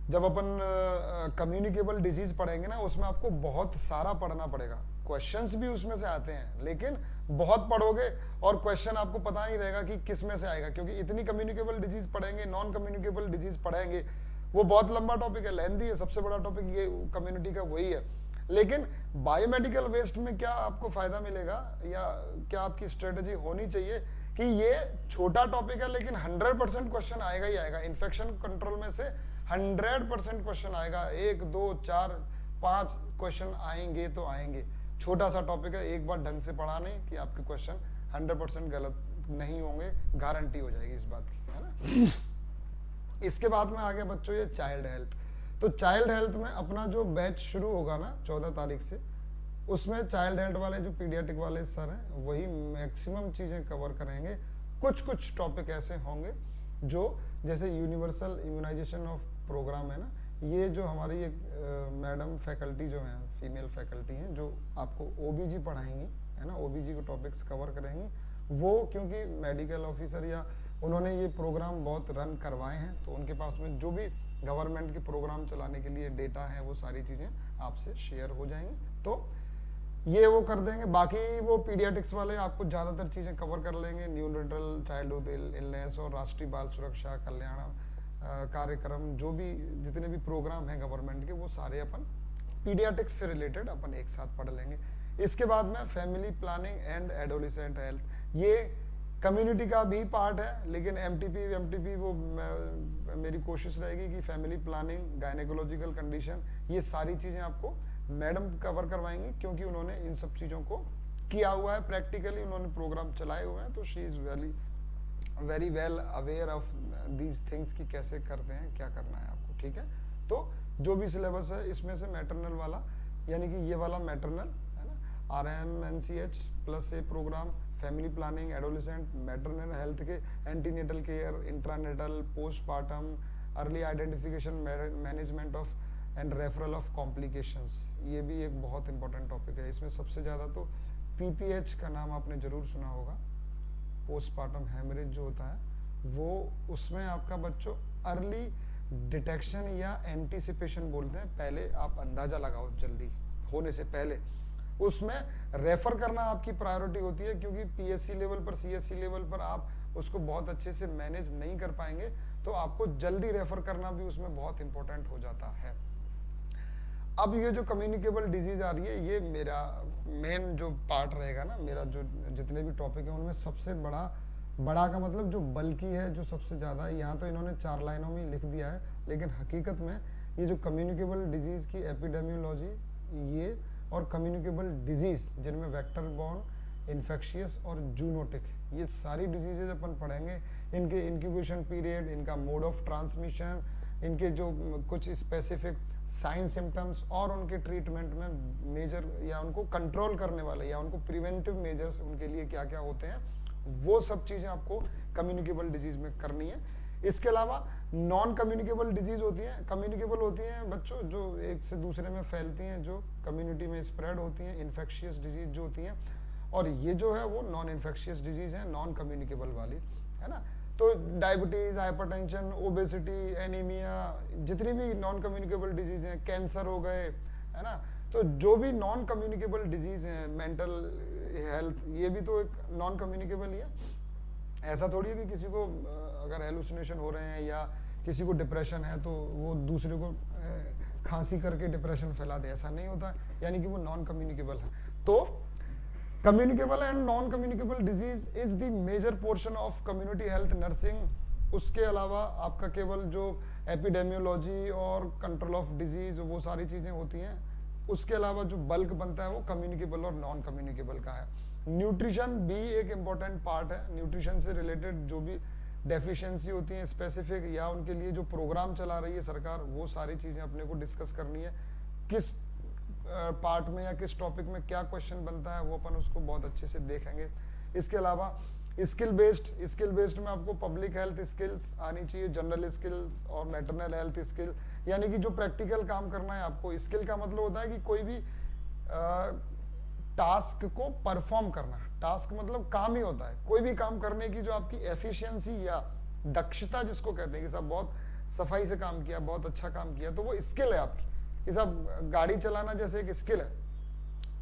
जब अपन कम्युनिकेबल डिजीज पढ़ेंगे ना, उसमें आपको बहुत सारा पढ़ना पड़ेगा, क्वेश्चंस भी उसमें से आते हैं, लेकिन बहुत पढ़ोगे और क्वेश्चन आपको पता नहीं रहेगा कि किस में से आएगा, क्योंकि इतनी कम्युनिकेबल डिजीज पढ़ेंगे, नॉन कम्युनिकेबल डिजीज पढ़ेंगे, वो बहुत लंबा टॉपिक है, लेंथी है। सबसे बड़ा टॉपिक ये कम्युनिटी का वही है। लेकिन बायोमेडिकल वेस्ट में क्या आपको फायदा मिलेगा या क्या आपकी स्ट्रेटेजी होनी चाहिए कि ये छोटा टॉपिक है लेकिन 100% क्वेश्चन आएगा ही आएगा। इन्फेक्शन कंट्रोल में से 100% क्वेश्चन आएगा, 1 2 4 5 क्वेश्चन आएंगे तो आएंगे। छोटा सा टॉपिक है, एक बार ढंग से पढ़ाने कि आपके क्वेश्चन 100% गलत नहीं होंगे, गारंटी हो जाएगी इस बात की, है ना। इसके बाद में आ गया बच्चों ये चाइल्ड हेल्थ। तो चाइल्ड हेल्थ में अपना जो बैच शुरू होगा ना 14 तारीख से, उसमें चाइल्ड हेल्थ वाले जो पीडियाट्रिक वाले सर हैं वही मैक्सिमम चीजें कवर करेंगे। कुछ टॉपिक ऐसे होंगे जो जैसे यूनिवर्सल इम्यूनाइजेशन ऑफ प्रोग्राम है ना, ये जो हमारी एक मैडम फैकल्टी जो है, फीमेल फैकल्टी हैं, जो आपको ओबीजी पढ़ाएंगी, है ना, ओबीजी को टॉपिक्स कवर करेंगी। वो क्योंकि मेडिकल ऑफिसर या उन्होंने ये प्रोग्राम बहुत रन करवाए हैं, तो उनके पास में जो भी गवर्नमेंट के प्रोग्राम चलाने के लिए डेटा है वो सारी चीजें आपसे शेयर हो जाएंगी, तो ये वो कर देंगे। बाकी वो पीडियाट्रिक्स वाले आपको ज्यादातर चीजें कवर कर लेंगे, न्यूनेटल चाइल्डहुड इलनेस और राष्ट्रीय बाल सुरक्षा कल्याण कार्यक्रम, जो भी जितने भी प्रोग्राम हैं गवर्नमेंट के, वो सारे अपन पीडियाट्रिक्स से रिलेटेड अपन एक साथ पढ़ लेंगे। इसके बाद में family planning and adolescent health, ये कम्युनिटी का भी पार्ट है, लेकिन एमटीपी वो मेरी कोशिश रहेगी कि फैमिली प्लानिंग, गायनेकोलॉजिकल कंडीशन, ये सारी चीजें आपको मैडम कवर करवाएंगी, क्योंकि उन्होंने इन सब चीजों को किया हुआ है, प्रैक्टिकली उन्होंने प्रोग्राम चलाए हुए हैं, तो she is very well aware of these things कि कैसे करते हैं, क्या करना है आपको, ठीक है। तो जो भी सिलेबस है इसमें से मैटरनल वाला, यानी कि ये वाला मैटरनल है ना, RMNCH plus A programme, family planning, adolescent, maternal health के antenatal care, intranatal, postpartum, early identification, management of and referral of complications, ये भी एक बहुत इंपॉर्टेंट टॉपिक है। इसमें सबसे ज्यादा तो PPH का नाम आपने जरूर सुना होगा, पोस्टपार्टम हेमरेज जो होता है वो, उसमें आपका बच्चों अर्ली डिटेक्शन या एंटीसिपेशन बोलते हैं, पहले आप अंदाजा लगाओ जल्दी होने से पहले, उसमें रेफर करना आपकी प्रायोरिटी होती है, क्योंकि PSC लेवल पर, CSC लेवल पर आप उसको बहुत अच्छे से मैनेज नहीं कर पाएंगे, तो आपको जल्दी रेफर करना भी उसमें बहुत इंपॉर्टेंट हो जाता है। अब ये जो कम्युनिकेबल डिजीज आ रही है, ये मेरा मेन जो पार्ट रहेगा ना, मेरा जो जितने भी टॉपिक है उनमें सबसे बड़ा का मतलब जो बल्कि है, जो सबसे ज्यादा है, यहाँ तो इन्होंने 4 लाइनों में लिख दिया है, लेकिन हकीकत में ये जो कम्युनिकेबल डिजीज की एपिडेमियोलॉजी, ये और कम्युनिकेबल डिजीज जिनमें वेक्टर बॉर्न, इन्फेक्शियस और जूनोटिक, ये सारी डिजीजेज अपन पढ़ेंगे। इनके इंक्यूबेशन पीरियड, इनका मोड ऑफ ट्रांसमिशन, इनके जो कुछ स्पेसिफिक साइन सिम्टम्स और उनके ट्रीटमेंट में मेजर या उनको कंट्रोल करने वाले या उनको प्रिवेंटिव मेजर्स उनके लिए क्या क्या होते हैं, वो सब चीजें आपको कम्युनिकेबल डिजीज में करनी है। इसके अलावा नॉन कम्युनिकेबल डिजीज होती हैं, कम्युनिकेबल होती हैं बच्चों जो एक से दूसरे में फैलती हैं, जो कम्युनिटी में स्प्रेड होती हैं, इन्फेक्शियस डिजीज जो होती हैं, और ये जो है वो नॉन इन्फेक्शियस डिजीज है, नॉन कम्युनिकेबल वाली, है ना। तो डायबिटीज, हाइपरटेंशन, ओबेसिटी, एनीमिया, जितनी भी नॉन कम्युनिकेबल डिजीज हैं, कैंसर हो गए, है ना, तो जो भी नॉन कम्युनिकेबल डिजीज हैं, मेंटल हेल्थ, ये भी तो एक नॉन कम्युनिकेबल ही है। ऐसा थोड़ी है कि किसी को अगर हेलुसिनेशन हो रहे हैं या किसी को डिप्रेशन है तो वो दूसरे को खांसी करके डिप्रेशन फैला दे, ऐसा नहीं होता, यानी कि वो नॉन कम्युनिकेबल है। तो communicable and non communicable disease is the major portion of community health nursing. उसके अलावा आपका केवल जो एपिडेमियोलॉजी और कंट्रोल ऑफ डिजीज वो सारी चीजें होती हैं, उसके अलावा जो बल्क बनता है वो कम्युनिकेबल और नॉन कम्युनिकेबल का है। न्यूट्रिशन भी एक इम्पॉर्टेंट पार्ट है। न्यूट्रिशन से रिलेटेड जो भी डेफिशिएंसी होती है स्पेसिफिक, या उनके लिए जो प्रोग्राम चला रही है सरकार, वो सारी चीजें अपने को डिस्कस करनी है। किस पार्ट में या किस टॉपिक में क्या क्वेश्चन बनता है वो अपन उसको बहुत अच्छे से देखेंगे। इसके अलावा स्किल बेस्ड में आपको पब्लिक हेल्थ स्किल्स आनी चाहिए, जनरल स्किल्स और मैटरनल हेल्थ स्किल, यानी कि जो प्रैक्टिकल काम करना है आपको। स्किल का मतलब होता है कि कोई भी टास्क को परफॉर्म करना। टास्क मतलब काम ही होता है, कोई भी काम करने की जो आपकी एफिशिएंसी या दक्षता जिसको कहते हैं कि साहब बहुत सफाई से काम किया, बहुत अच्छा काम किया, तो वो स्किल है आपकी। कि साहब गाड़ी चलाना जैसे एक स्किल है,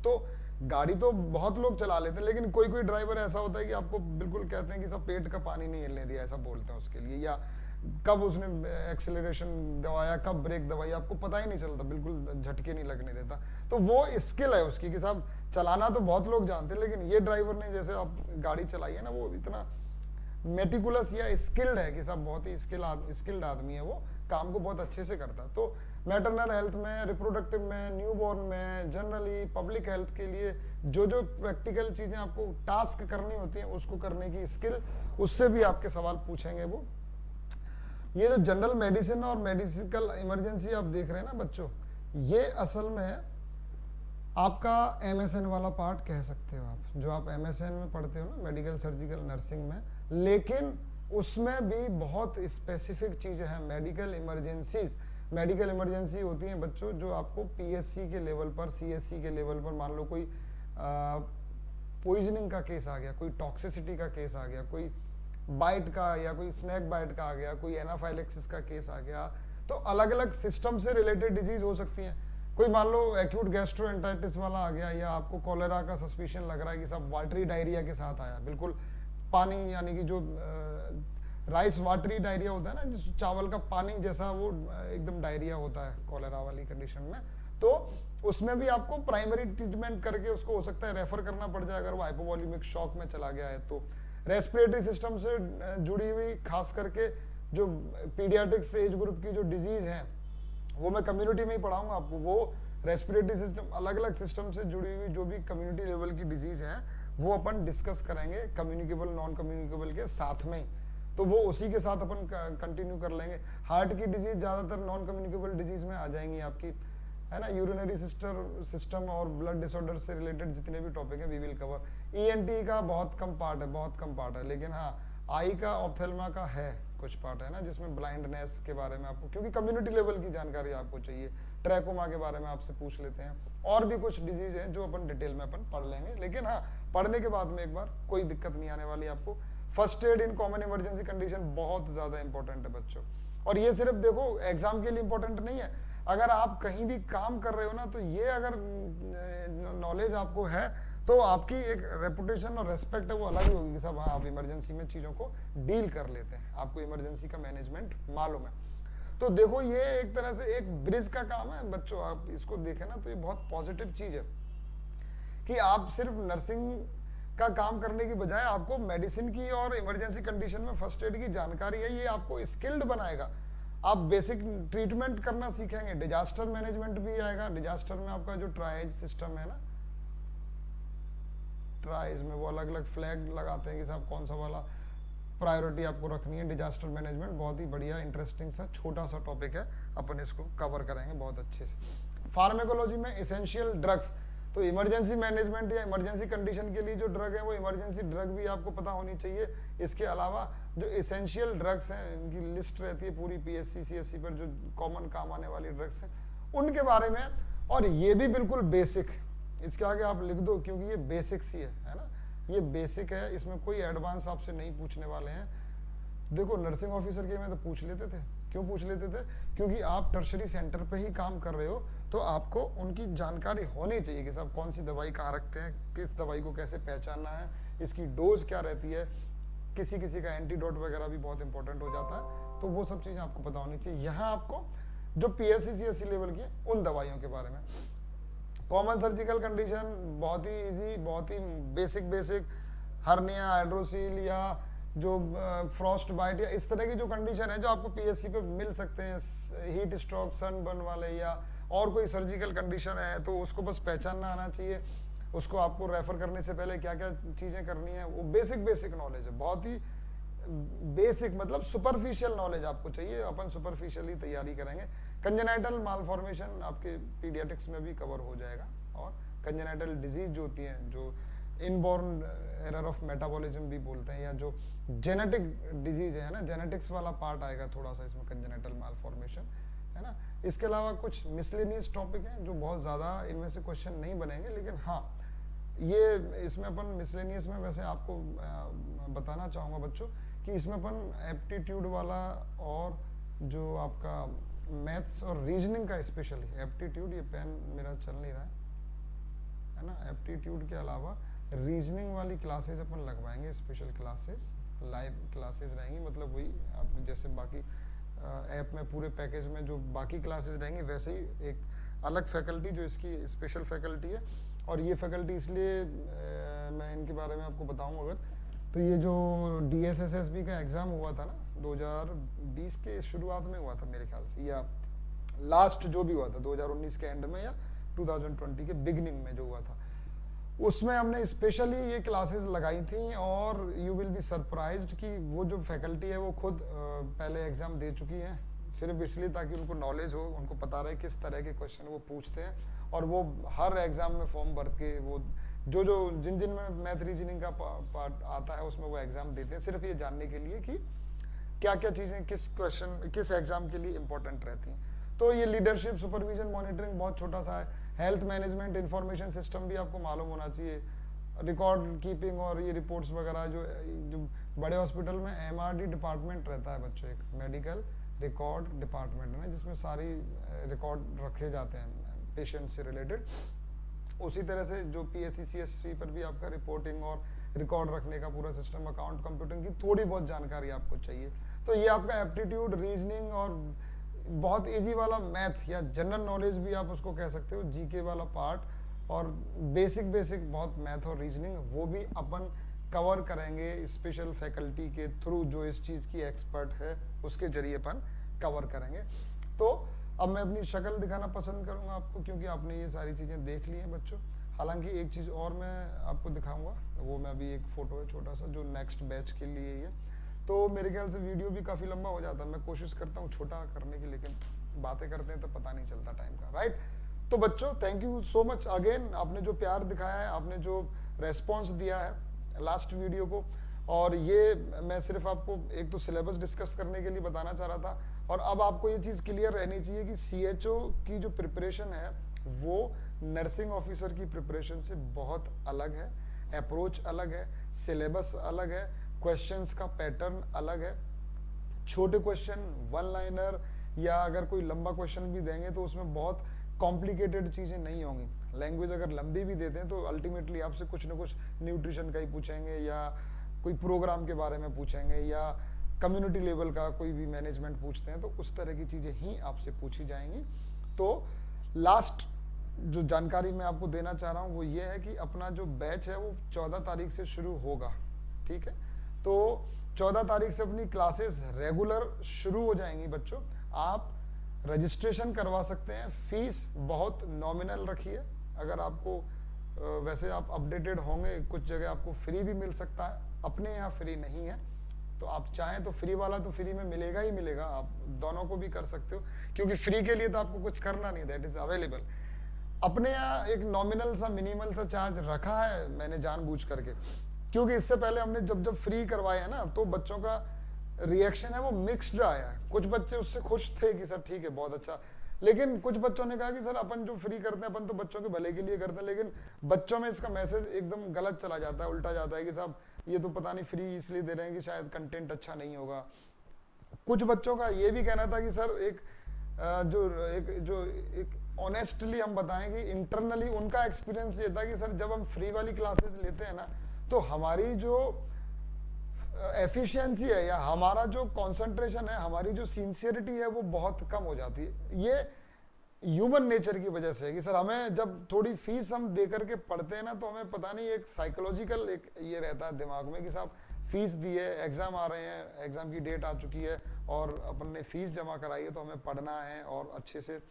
तो गाड़ी तो बहुत लोग चला लेते हैं, लेकिन कोई कोई ड्राइवर ऐसा होता है कि आपको बिल्कुल कहते हैं कि सब पेट का पानी नहीं हिलने दिया, ऐसा बोलते हैं उसके लिए, या कब उसने एक्सेलरेशन दबाया, कब ब्रेक दबाई, आपको पता ही नहीं चलता, बिल्कुल झटके नहीं लगने देता। तो वो स्किल है उसकी कि साहब चलाना तो बहुत लोग जानते हैं, लेकिन ये ड्राइवर ने जैसे आप गाड़ी चलाई है ना, वो इतना मेटिकुलस या स्किल्ड है कि साहब बहुत ही स्किल्ड आदमी है, वो काम को बहुत अच्छे से करता है। तो मैटरनल हेल्थ में, रिप्रोडक्टिव में, न्यूबॉर्न में, जनरली पब्लिक हेल्थ के लिए जो जो प्रैक्टिकल चीजें आपको टास्क करनी होती हैं उसको करने की स्किल, उससे भी आपके सवाल पूछेंगे वो। ये जो जनरल मेडिसिन और मेडिकल इमरजेंसी आप देख रहे हैं ना बच्चों, ये असल में आपका MSN वाला पार्ट कह सकते हो आप, जो आप MSN में पढ़ते हो ना, मेडिकल सर्जिकल नर्सिंग में, लेकिन उसमें भी बहुत स्पेसिफिक चीजें हैं। मेडिकल इमरजेंसी होती हैं बच्चों जो आपको PSC के लेवल पर, CSC के लेवल पर, मान लो कोई पॉइजनिंग का केस आ गया, कोई टॉक्सिसिटी का केस आ गया, कोई बाइट का या कोई स्नैक बाइट का आ गया, कोई एनाफाइलेक्सिस का केस आ गया, तो अलग अलग सिस्टम से रिलेटेड डिजीज हो सकती हैं। कोई मान लो एक्यूट गैस्ट्रोएंटाइटिस वाला आ गया, या आपको कॉलेरा का सस्पिशन लग रहा है कि सब वाटरी डायरिया के साथ आया, बिल्कुल पानी, यानी कि जो राइस वाटरी डायरिया होता है ना, जिस चावल का पानी जैसा वो एकदम डायरिया होता है कॉलेरा वाली कंडीशन में, तो उसमें भी आपको प्राइमरी ट्रीटमेंट करके उसको हो सकता है रेफर करना पड़ जाए अगर वो हाइपोवॉल्यूमिक शॉक में चला गया है। तो रेस्पिरेटरी सिस्टम से जुड़ी हुई खास करके जो पीडियाट्रिक्स एज ग्रुप की जो डिजीज है वो मैं कम्युनिटी में ही पढ़ाऊंगा आपको। वो रेस्पिरेटरी सिस्टम, अलग अलग सिस्टम से जुड़ी हुई जो भी कम्युनिटी लेवल की डिजीज है वो अपन डिस्कस करेंगे कम्युनिकेबल नॉन कम्युनिकेबल के साथ में ही, तो वो उसी के साथ अपन कंटिन्यू कर लेंगे। हार्ट की डिजीज ज्यादातर नॉन कम्युनिकेबल डिजीज में आ जाएंगी आपकी, है ना। यूरिनरी सिस्टम और ब्लड डिसऑर्डर से रिलेटेड जितने भी टॉपिक है वी विल कवर। ENT का बहुत कम पार्ट है, लेकिन हाँ आई का, ऑप्थेल्मा का है कुछ पार्ट, है ना, जिसमें ब्लाइंडनेस के बारे में आपको, क्योंकि कम्युनिटी लेवल की जानकारी आपको चाहिए, ट्रैकोमा के बारे में आपसे पूछ लेते हैं, और भी कुछ डिजीज है जो अपन डिटेल में अपन पढ़ लेंगे। लेकिन हाँ, पढ़ने के बाद में एक बार कोई दिक्कत नहीं आने वाली आपको। First aid in common emergency condition बहुत ज्यादा इंपॉर्टेंट है बच्चों, और ये सिर्फ देखो एग्जाम के लिए इंपॉर्टेंट नहीं है, अगर आप कहीं भी काम कर रहे हो ना, तो ये अगर नॉलेज आपको है तो आपकी एक रेपुटेशन और रेस्पेक्ट है वो अलग ही होगी कि साहब हाँ आप इमरजेंसी में चीजों को डील कर लेते हैं, आपको इमरजेंसी का मैनेजमेंट मालूम है। तो देखो ये एक तरह से एक ब्रिज का काम है बच्चों, आप इसको देखें ना तो ये बहुत पॉजिटिव चीज है कि आप सिर्फ नर्सिंग का काम करने की बजाय आपको मेडिसिन की और इमरजेंसी कंडीशन में फर्स्ट एड की जानकारी है, ये आपको स्किल्ड बनाएगा। आप बेसिक ट्रीटमेंट करना सीखेंगे, डिजास्टर मैनेजमेंट भी आएगा। डिजास्टर में आपका जो ट्राइज सिस्टम है ना, ट्राइज में वो अलग अलग फ्लैग लगाते हैं कि साहब कौन सा वाला प्रायोरिटी आपको रखनी है। डिजास्टर मैनेजमेंट बहुत ही बढ़िया इंटरेस्टिंग सा छोटा सा टॉपिक है, अपन इसको कवर करेंगे बहुत अच्छे से। फार्मेकोलॉजी में एसेंशियल ड्रग्स, तो इमरजेंसी मैनेजमेंट या इमरजेंसी कंडीशन के लिए जो ड्रग है वो इमरजेंसी ड्रग भी आपको पता होनी चाहिए। इसके अलावा जो एसेंशियल ड्रग्स हैं इनकी लिस्ट रहती है पूरी पीएससी सीएससी पर, जो कॉमन काम आने वाली ड्रग्स हैं उनके बारे में। और ये भी बिल्कुल बेसिक, इसके आगे आप लिख दो क्योंकि ये बेसिक्स ही है ना, ये बेसिक है, इसमें कोई एडवांस आपसे नहीं पूछने वाले हैं। देखो नर्सिंग ऑफिसर के में तो पूछ लेते थे, क्यों पूछ लेते थे? क्योंकि आप टर्शरी सेंटर पे ही काम कर रहे हो, तो आपको उनकी जानकारी होनी चाहिए कि साहब कौन सी दवाई कहाँ रखते हैं, किस दवाई को कैसे पहचानना है, इसकी डोज क्या रहती है, किसी किसी का एंटीडोट वगैरह भी बहुत इंपॉर्टेंट हो जाता है, तो वो सब चीजें आपको पता होनी चाहिए। यहाँ आपको जो पीएससी सीएससी लेवल की उन दवाइयों के बारे में। कॉमन सर्जिकल कंडीशन बहुत ही इजी, बहुत ही बेसिक हर्निया, हाइड्रोसील या जो फ्रॉस्ट बाइट या इस तरह की जो कंडीशन है जो आपको पीएससी पे मिल सकते हैं, हीट स्ट्रोक, सनबर्न वाले या और कोई सर्जिकल कंडीशन है, तो उसको बस पहचानना आना चाहिए। उसको आपको रेफर करने से पहले क्या क्या चीजें करनी है वो बेसिक नॉलेज है, बहुत ही बेसिक, मतलब सुपरफिशियल नॉलेज आपको चाहिए। अपन सुपरफिशियली तैयारी करेंगे। कंजेनाइटल मालफॉर्मेशन आपके पीडियाट्रिक्स में भी कवर हो जाएगा। और कंजेनाइटल डिजीज जो होती है, जो इनबॉर्न एरर ऑफ मेटाबॉलिज्म भी बोलते हैं, या जो जेनेटिक डिजीज है ना, जेनेटिक्स वाला पार्ट आएगा थोड़ा सा इसमें, कंजेनाइटल मालफॉर्मेशन है ना। इसके अलावा कुछ मिसलेनियस टॉपिक हैं जो बहुत ज़्यादा इनमें से क्वेश्चन नहीं बनेंगे, लेकिन हाँ ये इसमें अपन मिसलेनियस में वैसे आपको बताना चाहूँगा बच्चों कि इसमें अपन एप्टीट्यूड वाला और जो आपका मैथ्स और रीजनिंग का स्पेशली एप्टीट्यूड, ये पेन मेरा चल नहीं रहा है ना, एप्टीट्यूड के अलावा रीजनिंग वाली क्लासेस अपन लगवाएंगे, स्पेशल क्लासेस, लाइव क्लासेस रहेंगी। मतलब वही आप जैसे बाकी ऐप में पूरे पैकेज में जो बाकी क्लासेस रहेंगी वैसे ही एक अलग फैकल्टी जो इसकी स्पेशल फैकल्टी है। और ये फैकल्टी इसलिए मैं इनके बारे में आपको बताऊं अगर, तो ये जो DSSSB का एग्ज़ाम हुआ था ना 2020 के शुरुआत में हुआ था मेरे ख्याल से, या लास्ट जो भी हुआ था 2019 के एंड में या 2020 के बिगनिंग में जो हुआ था, उसमें हमने स्पेशली ये क्लासेस लगाई थी। और यू विल बी सरप्राइज्ड कि वो जो फैकल्टी है वो खुद पहले एग्जाम दे चुकी है, सिर्फ इसलिए ताकि उनको नॉलेज हो, उनको पता रहे किस तरह के क्वेश्चन वो पूछते हैं। और वो हर एग्जाम में फॉर्म भर के वो जो जिन में मैथ रीजनिंग का पार्ट आता है उसमें वो एग्जाम देते हैं, सिर्फ ये जानने के लिए कि क्या क्या चीज़ें किस क्वेश्चन किस एग्जाम के लिए इंपॉर्टेंट रहती हैं। तो ये लीडरशिप, सुपरविजन, मॉनिटरिंग बहुत छोटा सा है। हेल्थ मैनेजमेंट, इंफॉर्मेशन सिस्टम भी आपको मालूम होना चाहिए। रिकॉर्ड कीपिंग और ये रिपोर्ट्स वगैरह जो बड़े हॉस्पिटल में MRD डिपार्टमेंट रहता है बच्चों, एक मेडिकल रिकॉर्ड डिपार्टमेंट है ना, जिसमें सारी रिकॉर्ड रखे जाते हैं पेशेंट से रिलेटेड। उसी तरह से जो PSC CSC पर भी आपका रिपोर्टिंग और रिकॉर्ड रखने का पूरा सिस्टम, अकाउंट कंप्यूटिंग की थोड़ी बहुत जानकारी आपको चाहिए। तो ये आपका एप्टीट्यूड, रीजनिंग और बहुत इजी वाला मैथ या जनरल नॉलेज भी आप उसको कह सकते हो, GK वाला पार्ट, और बेसिक बहुत मैथ और रीजनिंग, वो भी अपन कवर करेंगे स्पेशल फैकल्टी के थ्रू, जो इस चीज़ की एक्सपर्ट है उसके जरिए अपन कवर करेंगे। तो अब मैं अपनी शक्ल दिखाना पसंद करूंगा आपको, क्योंकि आपने ये सारी चीज़ें देख ली हैं बच्चों। हालांकि एक चीज़ और मैं आपको दिखाऊंगा, वो मैं अभी एक फ़ोटो है छोटा सा जो नेक्स्ट बैच के लिए ये, तो मेरे ख्याल से वीडियो भी काफ़ी लंबा हो जाता है। मैं कोशिश करता हूँ छोटा करने की, लेकिन बातें करते हैं तो पता नहीं चलता टाइम का, राइट। तो बच्चों thank you so much again, आपने जो प्यार दिखाया है, आपने जो रेस्पॉन्स दिया है लास्ट वीडियो को। और ये मैं सिर्फ आपको एक तो सिलेबस डिस्कस करने के लिए बताना चाह रहा था, और अब आपको ये चीज़ क्लियर रहनी चाहिए कि CHO की जो प्रिपरेशन है वो नर्सिंग ऑफिसर की प्रिपरेशन से बहुत अलग है, अप्रोच अलग है, सिलेबस अलग है, क्वेश्चंस का पैटर्न अलग है। छोटे क्वेश्चन, वन लाइनर, या अगर कोई लंबा क्वेश्चन भी देंगे तो उसमें बहुत कॉम्प्लिकेटेड चीज़ें नहीं होंगी। लैंग्वेज अगर लंबी भी देते हैं तो अल्टीमेटली आपसे कुछ ना कुछ न्यूट्रिशन का ही पूछेंगे, या कोई प्रोग्राम के बारे में पूछेंगे, या कम्युनिटी लेवल का कोई भी मैनेजमेंट पूछते हैं, तो उस तरह की चीज़ें ही आपसे पूछी जाएंगी। तो लास्ट जो जानकारी मैं आपको देना चाह रहा हूँ वो ये है कि अपना जो बैच है वो 14 तारीख से शुरू होगा, ठीक है। तो 14 तारीख से अपनी क्लासेस रेगुलर शुरू हो जाएंगी बच्चों। आप रजिस्ट्रेशन करवा सकते हैं। फीस बहुत नॉमिनल रखी है। अगर आपको वैसे आप अपडेटेड होंगे, कुछ जगह आपको फ्री भी मिल सकता है, अपने यहाँ फ्री नहीं है, तो आप चाहें तो फ्री वाला तो फ्री में मिलेगा ही मिलेगा, आप दोनों को भी कर सकते हो, क्योंकि फ्री के लिए तो आपको कुछ करना नहीं, दैट इज अवेलेबल। अपने यहाँ एक नॉमिनल सा मिनिमल सा चार्ज रखा है मैंने जानबूझ करके, क्योंकि इससे पहले हमने जब फ्री करवाए है ना, तो बच्चों का रिएक्शन है वो मिक्स्ड आया है। कुछ बच्चे उससे खुश थे कि सर ठीक है बहुत अच्छा, लेकिन कुछ बच्चों ने कहा कि सर अपन जो फ्री करते हैं अपन तो बच्चों के भले के लिए करते हैं, लेकिन बच्चों में इसका मैसेज एकदम गलत चला जाता है, उल्टा जाता है कि साहब ये तो पता नहीं फ्री इसलिए दे रहे हैं कि शायद कंटेंट अच्छा नहीं होगा। कुछ बच्चों का ये भी कहना था कि सर एक ऑनेस्टली हम बताएं कि इंटरनली उनका एक्सपीरियंस ये था कि सर जब हम फ्री वाली क्लासेस लेते हैं ना, तो हमारी जो एफिशिएंसी है या हमारा जो कंसंट्रेशन है, हमारी जो सिंसियरिटी है वो बहुत कम हो जाती है। ये ह्यूमन नेचर की वजह से है कि सर हमें जब थोड़ी फीस हम दे करके पढ़ते हैं ना, तो हमें पता नहीं एक साइकोलॉजिकल एक ये रहता है दिमाग में कि साहब फीस दी है, एग्जाम आ रहे हैं, एग्जाम की डेट आ चुकी है और अपन ने फीस जमा कराई है, तो हमें पढ़ना है और अच्छे से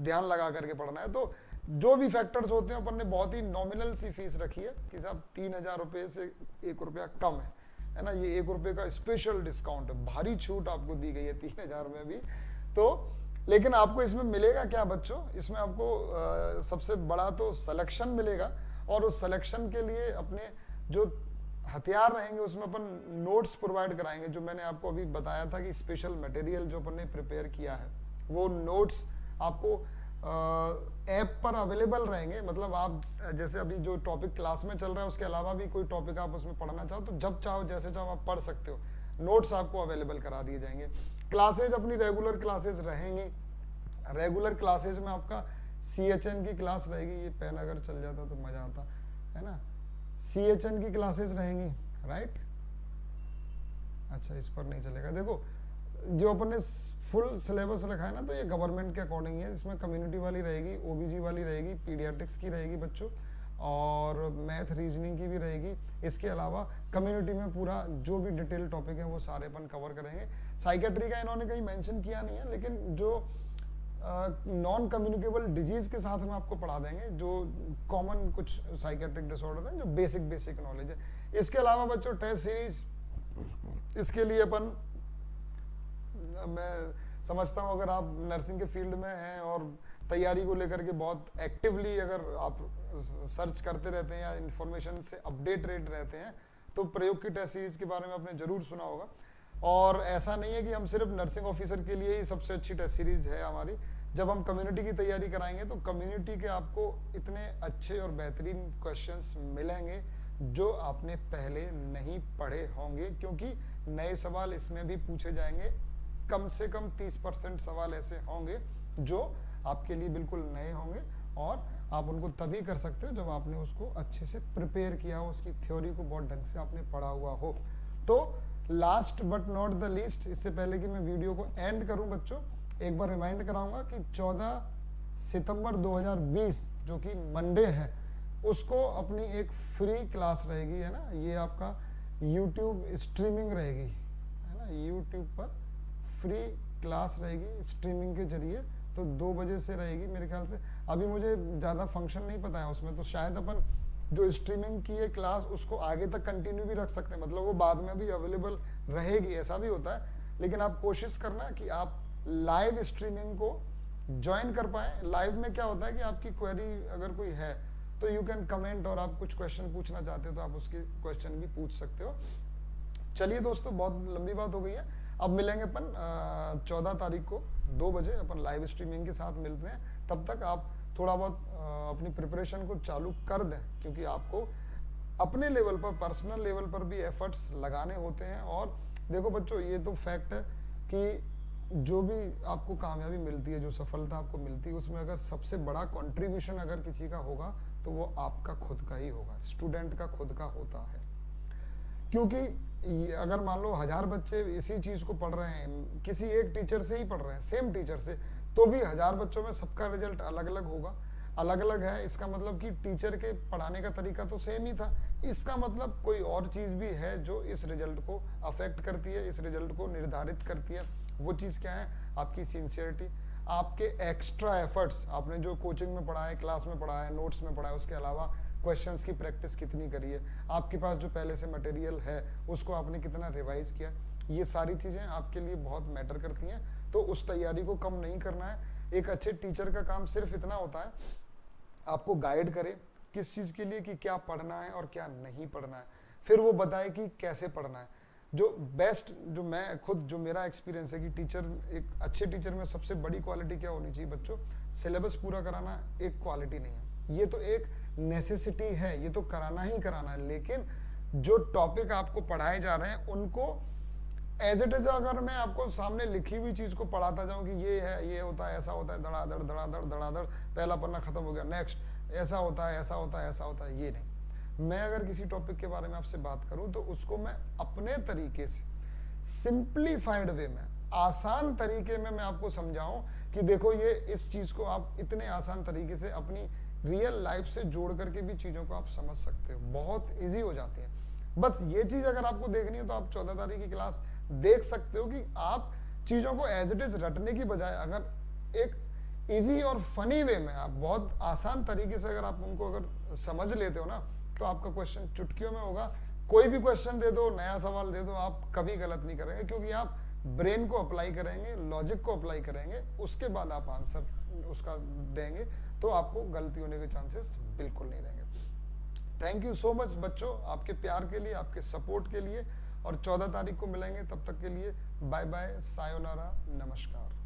ध्यान लगा करके पढ़ना है। तो जो भी फैक्टर्स होते हैं अपन ने बहुत ही नॉमिनल सी फीस रखी है कि साहब 3,000 रुपये से 1 रुपया कम है ना, ये 1 रुपये का स्पेशल डिस्काउंट है, भारी छूट आपको दी गई है 3,000 में भी। तो लेकिन आपको इसमें मिलेगा क्या बच्चों, इसमें आपको सबसे बड़ा तो सिलेक्शन मिलेगा, और उस सिलेक्शन के लिए अपने जो हथियार रहेंगे उसमें अपन नोट्स प्रोवाइड कराएंगे। जो मैंने आपको अभी बताया था कि स्पेशल मटेरियल जो अपन ने प्रिपेयर किया है, वो नोट्स आपको ऐप पर अवेलेबल रहेंगे। मतलब आप जैसे अभी जो टॉपिक क्लास में चल रहा है उसके अलावा भी कोई टॉपिक आप उसमें पढ़ना चाहो तो जब चाहो जैसे चाहो आप पढ़ सकते हो, नोट्स आपको अवेलेबल करा दिए जाएंगे। क्लासेज अपनी रेगुलर क्लासेज रहेंगी। रेगुलर क्लासेज में आपका CHN की क्लास रहेगी, ये पेन अगर चल जाता तो मजा आता है ना, CHN की क्लासेज रहेंगी, राइट। अच्छा इस पर नहीं चलेगा, देखो जो अपन ने फुल सिलेबस रखा है ना, तो ये गवर्नमेंट के अकॉर्डिंग है। इसमें कम्युनिटी वाली रहेगी, OBG वाली रहेगी, पीडियाट्रिक्स की रहेगी बच्चों, और मैथ रीजनिंग की भी रहेगी। इसके अलावा कम्युनिटी में पूरा जो भी डिटेल टॉपिक है वो सारे अपन कवर करेंगे। साइकेट्री का इन्होंने कहीं मेंशन किया नहीं है, लेकिन जो नॉन कम्युनिकेबल डिजीज के साथ में आपको पढ़ा देंगे, जो कॉमन कुछ साइकेट्रिक डिसऑर्डर है, जो बेसिक नॉलेज है। इसके अलावा बच्चों टेस्ट सीरीज, इसके लिए अपन, मैं समझता हूँ अगर आप नर्सिंग के फील्ड में हैं और तैयारी को लेकर के बहुत एक्टिवली अगर आप सर्च करते रहते हैं या इंफॉर्मेशन से अपडेटेड रहते हैं, तो प्रयोग की टेस्ट सीरीज के बारे में आपने जरूर सुना होगा। और ऐसा नहीं है कि हम सिर्फ नर्सिंग ऑफिसर के लिए ही सबसे अच्छी टेस्ट सीरीज है हमारी। जब हम कम्युनिटी की तैयारी कराएंगे तो कम्युनिटी के आपको इतने अच्छे और बेहतरीन क्वेश्चंस मिलेंगे जो आपने पहले नहीं पढ़े होंगे, क्योंकि नए सवाल इसमें भी पूछे जाएंगे। कम से कम 30% सवाल ऐसे होंगे जो आपके लिए बिल्कुल नए होंगे, और आप उनको तभी कर सकते हो जब आपने उसको अच्छे से प्रिपेयर किया हो, उसकी थ्योरी को बहुत ढंग से आपने पढ़ा हुआ हो। तो last but not the least, इससे पहले कि मैं वीडियो को एंड करूं बच्चों, एक बार रिमाइंड कराऊंगा कि 14 सितंबर 2020 जो कि मंडे है, उसको अपनी एक फ्री क्लास रहेगी, है ना, ये आपका YouTube स्ट्रीमिंग रहेगी, है ना, YouTube पर फ्री क्लास रहेगी स्ट्रीमिंग के जरिए। तो 2 बजे से रहेगी मेरे ख्याल से, अभी मुझे ज़्यादा फंक्शन नहीं पता है उसमें, तो शायद अपन जो स्ट्रीमिंग की है क्लास उसको आगे तक कंटिन्यू भी रख सकते हैं, मतलब वो बाद में भी अवेलेबल रहेगी, ऐसा भी होता है। लेकिन आप कोशिश करना कि आप लाइव स्ट्रीमिंग को ज्वाइन कर पाए। लाइव में क्या होता है कि आपकी क्वेरी अगर कोई है तो यू कैन कमेंट, और आप कुछ क्वेश्चन पूछना चाहते हो तो आप उसके क्वेश्चन भी पूछ सकते हो। चलिए दोस्तों, बहुत लंबी बात हो गई है, अब मिलेंगे अपन 14 तारीख को 2 बजे अपन लाइव स्ट्रीमिंग के साथ मिलते हैं। तब तक आप थोड़ा बहुत अपनी प्रिपरेशन को चालू कर दें, क्योंकि आपको अपने लेवल पर, पर्सनल लेवल पर भी एफर्ट्स लगाने होते हैं। और देखो बच्चों, ये तो फैक्ट है कि जो भी आपको कामयाबी मिलती है, जो सफलता आपको मिलती है, उसमें अगर सबसे बड़ा कंट्रीब्यूशन अगर किसी का होगा तो वो आपका खुद का ही होगा, स्टूडेंट का खुद का होता है। क्योंकि अगर मान लो 1000 बच्चे इसी चीज को पढ़ रहे हैं, किसी एक टीचर से ही पढ़ रहे हैं, सेम टीचर से, तो भी 1000 बच्चों में सबका रिजल्ट अलग अलग होगा। अलग अलग है इसका मतलब कि टीचर के पढ़ाने का तरीका तो सेम ही था, इसका मतलब कोई और चीज भी है जो इस रिजल्ट को अफेक्ट करती है, इस रिजल्ट को निर्धारित करती है। वो चीज क्या है? आपकी सिंसियरिटी, आपके एक्स्ट्रा एफर्ट्स, आपने जो कोचिंग में पढ़ा है, क्लास में पढ़ा है, नोट्स में पढ़ा है, उसके अलावा क्वेश्चंस की प्रैक्टिस कितनी करी है, आपके पास जो पहले से मटेरियल है उसको आपने कितना रिवाइज किया, ये सारी चीज़ें आपके लिए बहुत मैटर करती हैं। तो उस तैयारी को कम नहीं करना है। एक अच्छे टीचर का काम सिर्फ इतना होता है, आपको गाइड करे किस चीज़ के लिए, कि क्या पढ़ना है और क्या नहीं पढ़ना है, फिर वो बताए कि कैसे पढ़ना है। जो बेस्ट, जो मैं खुद, जो मेरा एक्सपीरियंस है कि टीचर, एक अच्छे टीचर में सबसे बड़ी क्वालिटी क्या होनी चाहिए बच्चों, सिलेबस पूरा कराना एक क्वालिटी नहीं है, ये तो एक नेसेसिटी है, ये तो कराना ही कराना है। लेकिन जो टॉपिक आपको पढ़ाए जा रहे हैं उनको एज इट इज, अगर मैं आपको सामने लिखी हुई चीज को पढ़ाता जाऊं कि ये है, ये होता है, ऐसा होता है, धड़ाधड़ धड़ाधड़ धड़ाधड़, पहला पन्ना खत्म हो गया, नेक्स्ट, ऐसा होता है, ऐसा होता है, ऐसा होता है, ये नहीं। मैं अगर किसी टॉपिक के बारे में आपसे बात करूं तो उसको मैं अपने तरीके से, सिंप्लीफाइड वे में, आसान तरीके में मैं आपको समझाऊं कि देखो ये, इस चीज को आप इतने आसान तरीके से अपनी रियल लाइफ से जोड़ करके भी चीजों को आप समझ सकते हो, बहुत इजी हो जाती है। बस ये चीज अगर आपको देखनी है तो आप 14 तारीख की क्लास देख सकते हो कि आप चीजों को एज इट इज रटने की बजाय अगर एक इजी और फनी वे में, आप बहुत आसान तरीके से अगर आप उनको अगर समझ लेते हो ना, तो आपका क्वेश्चन चुटकियों में होगा। कोई भी क्वेश्चन दे दो, नया सवाल दे दो, आप कभी गलत नहीं करेंगे, क्योंकि आप ब्रेन को अप्लाई करेंगे, लॉजिक को अप्लाई करेंगे, उसके बाद आप आंसर उसका देंगे, तो आपको गलती होने के चांसेस बिल्कुल नहीं रहेंगे। थैंक यू सो मच बच्चों, आपके प्यार के लिए, आपके सपोर्ट के लिए, और 14 तारीख को मिलेंगे। तब तक के लिए बाय बाय, सायोनारा, नमस्कार।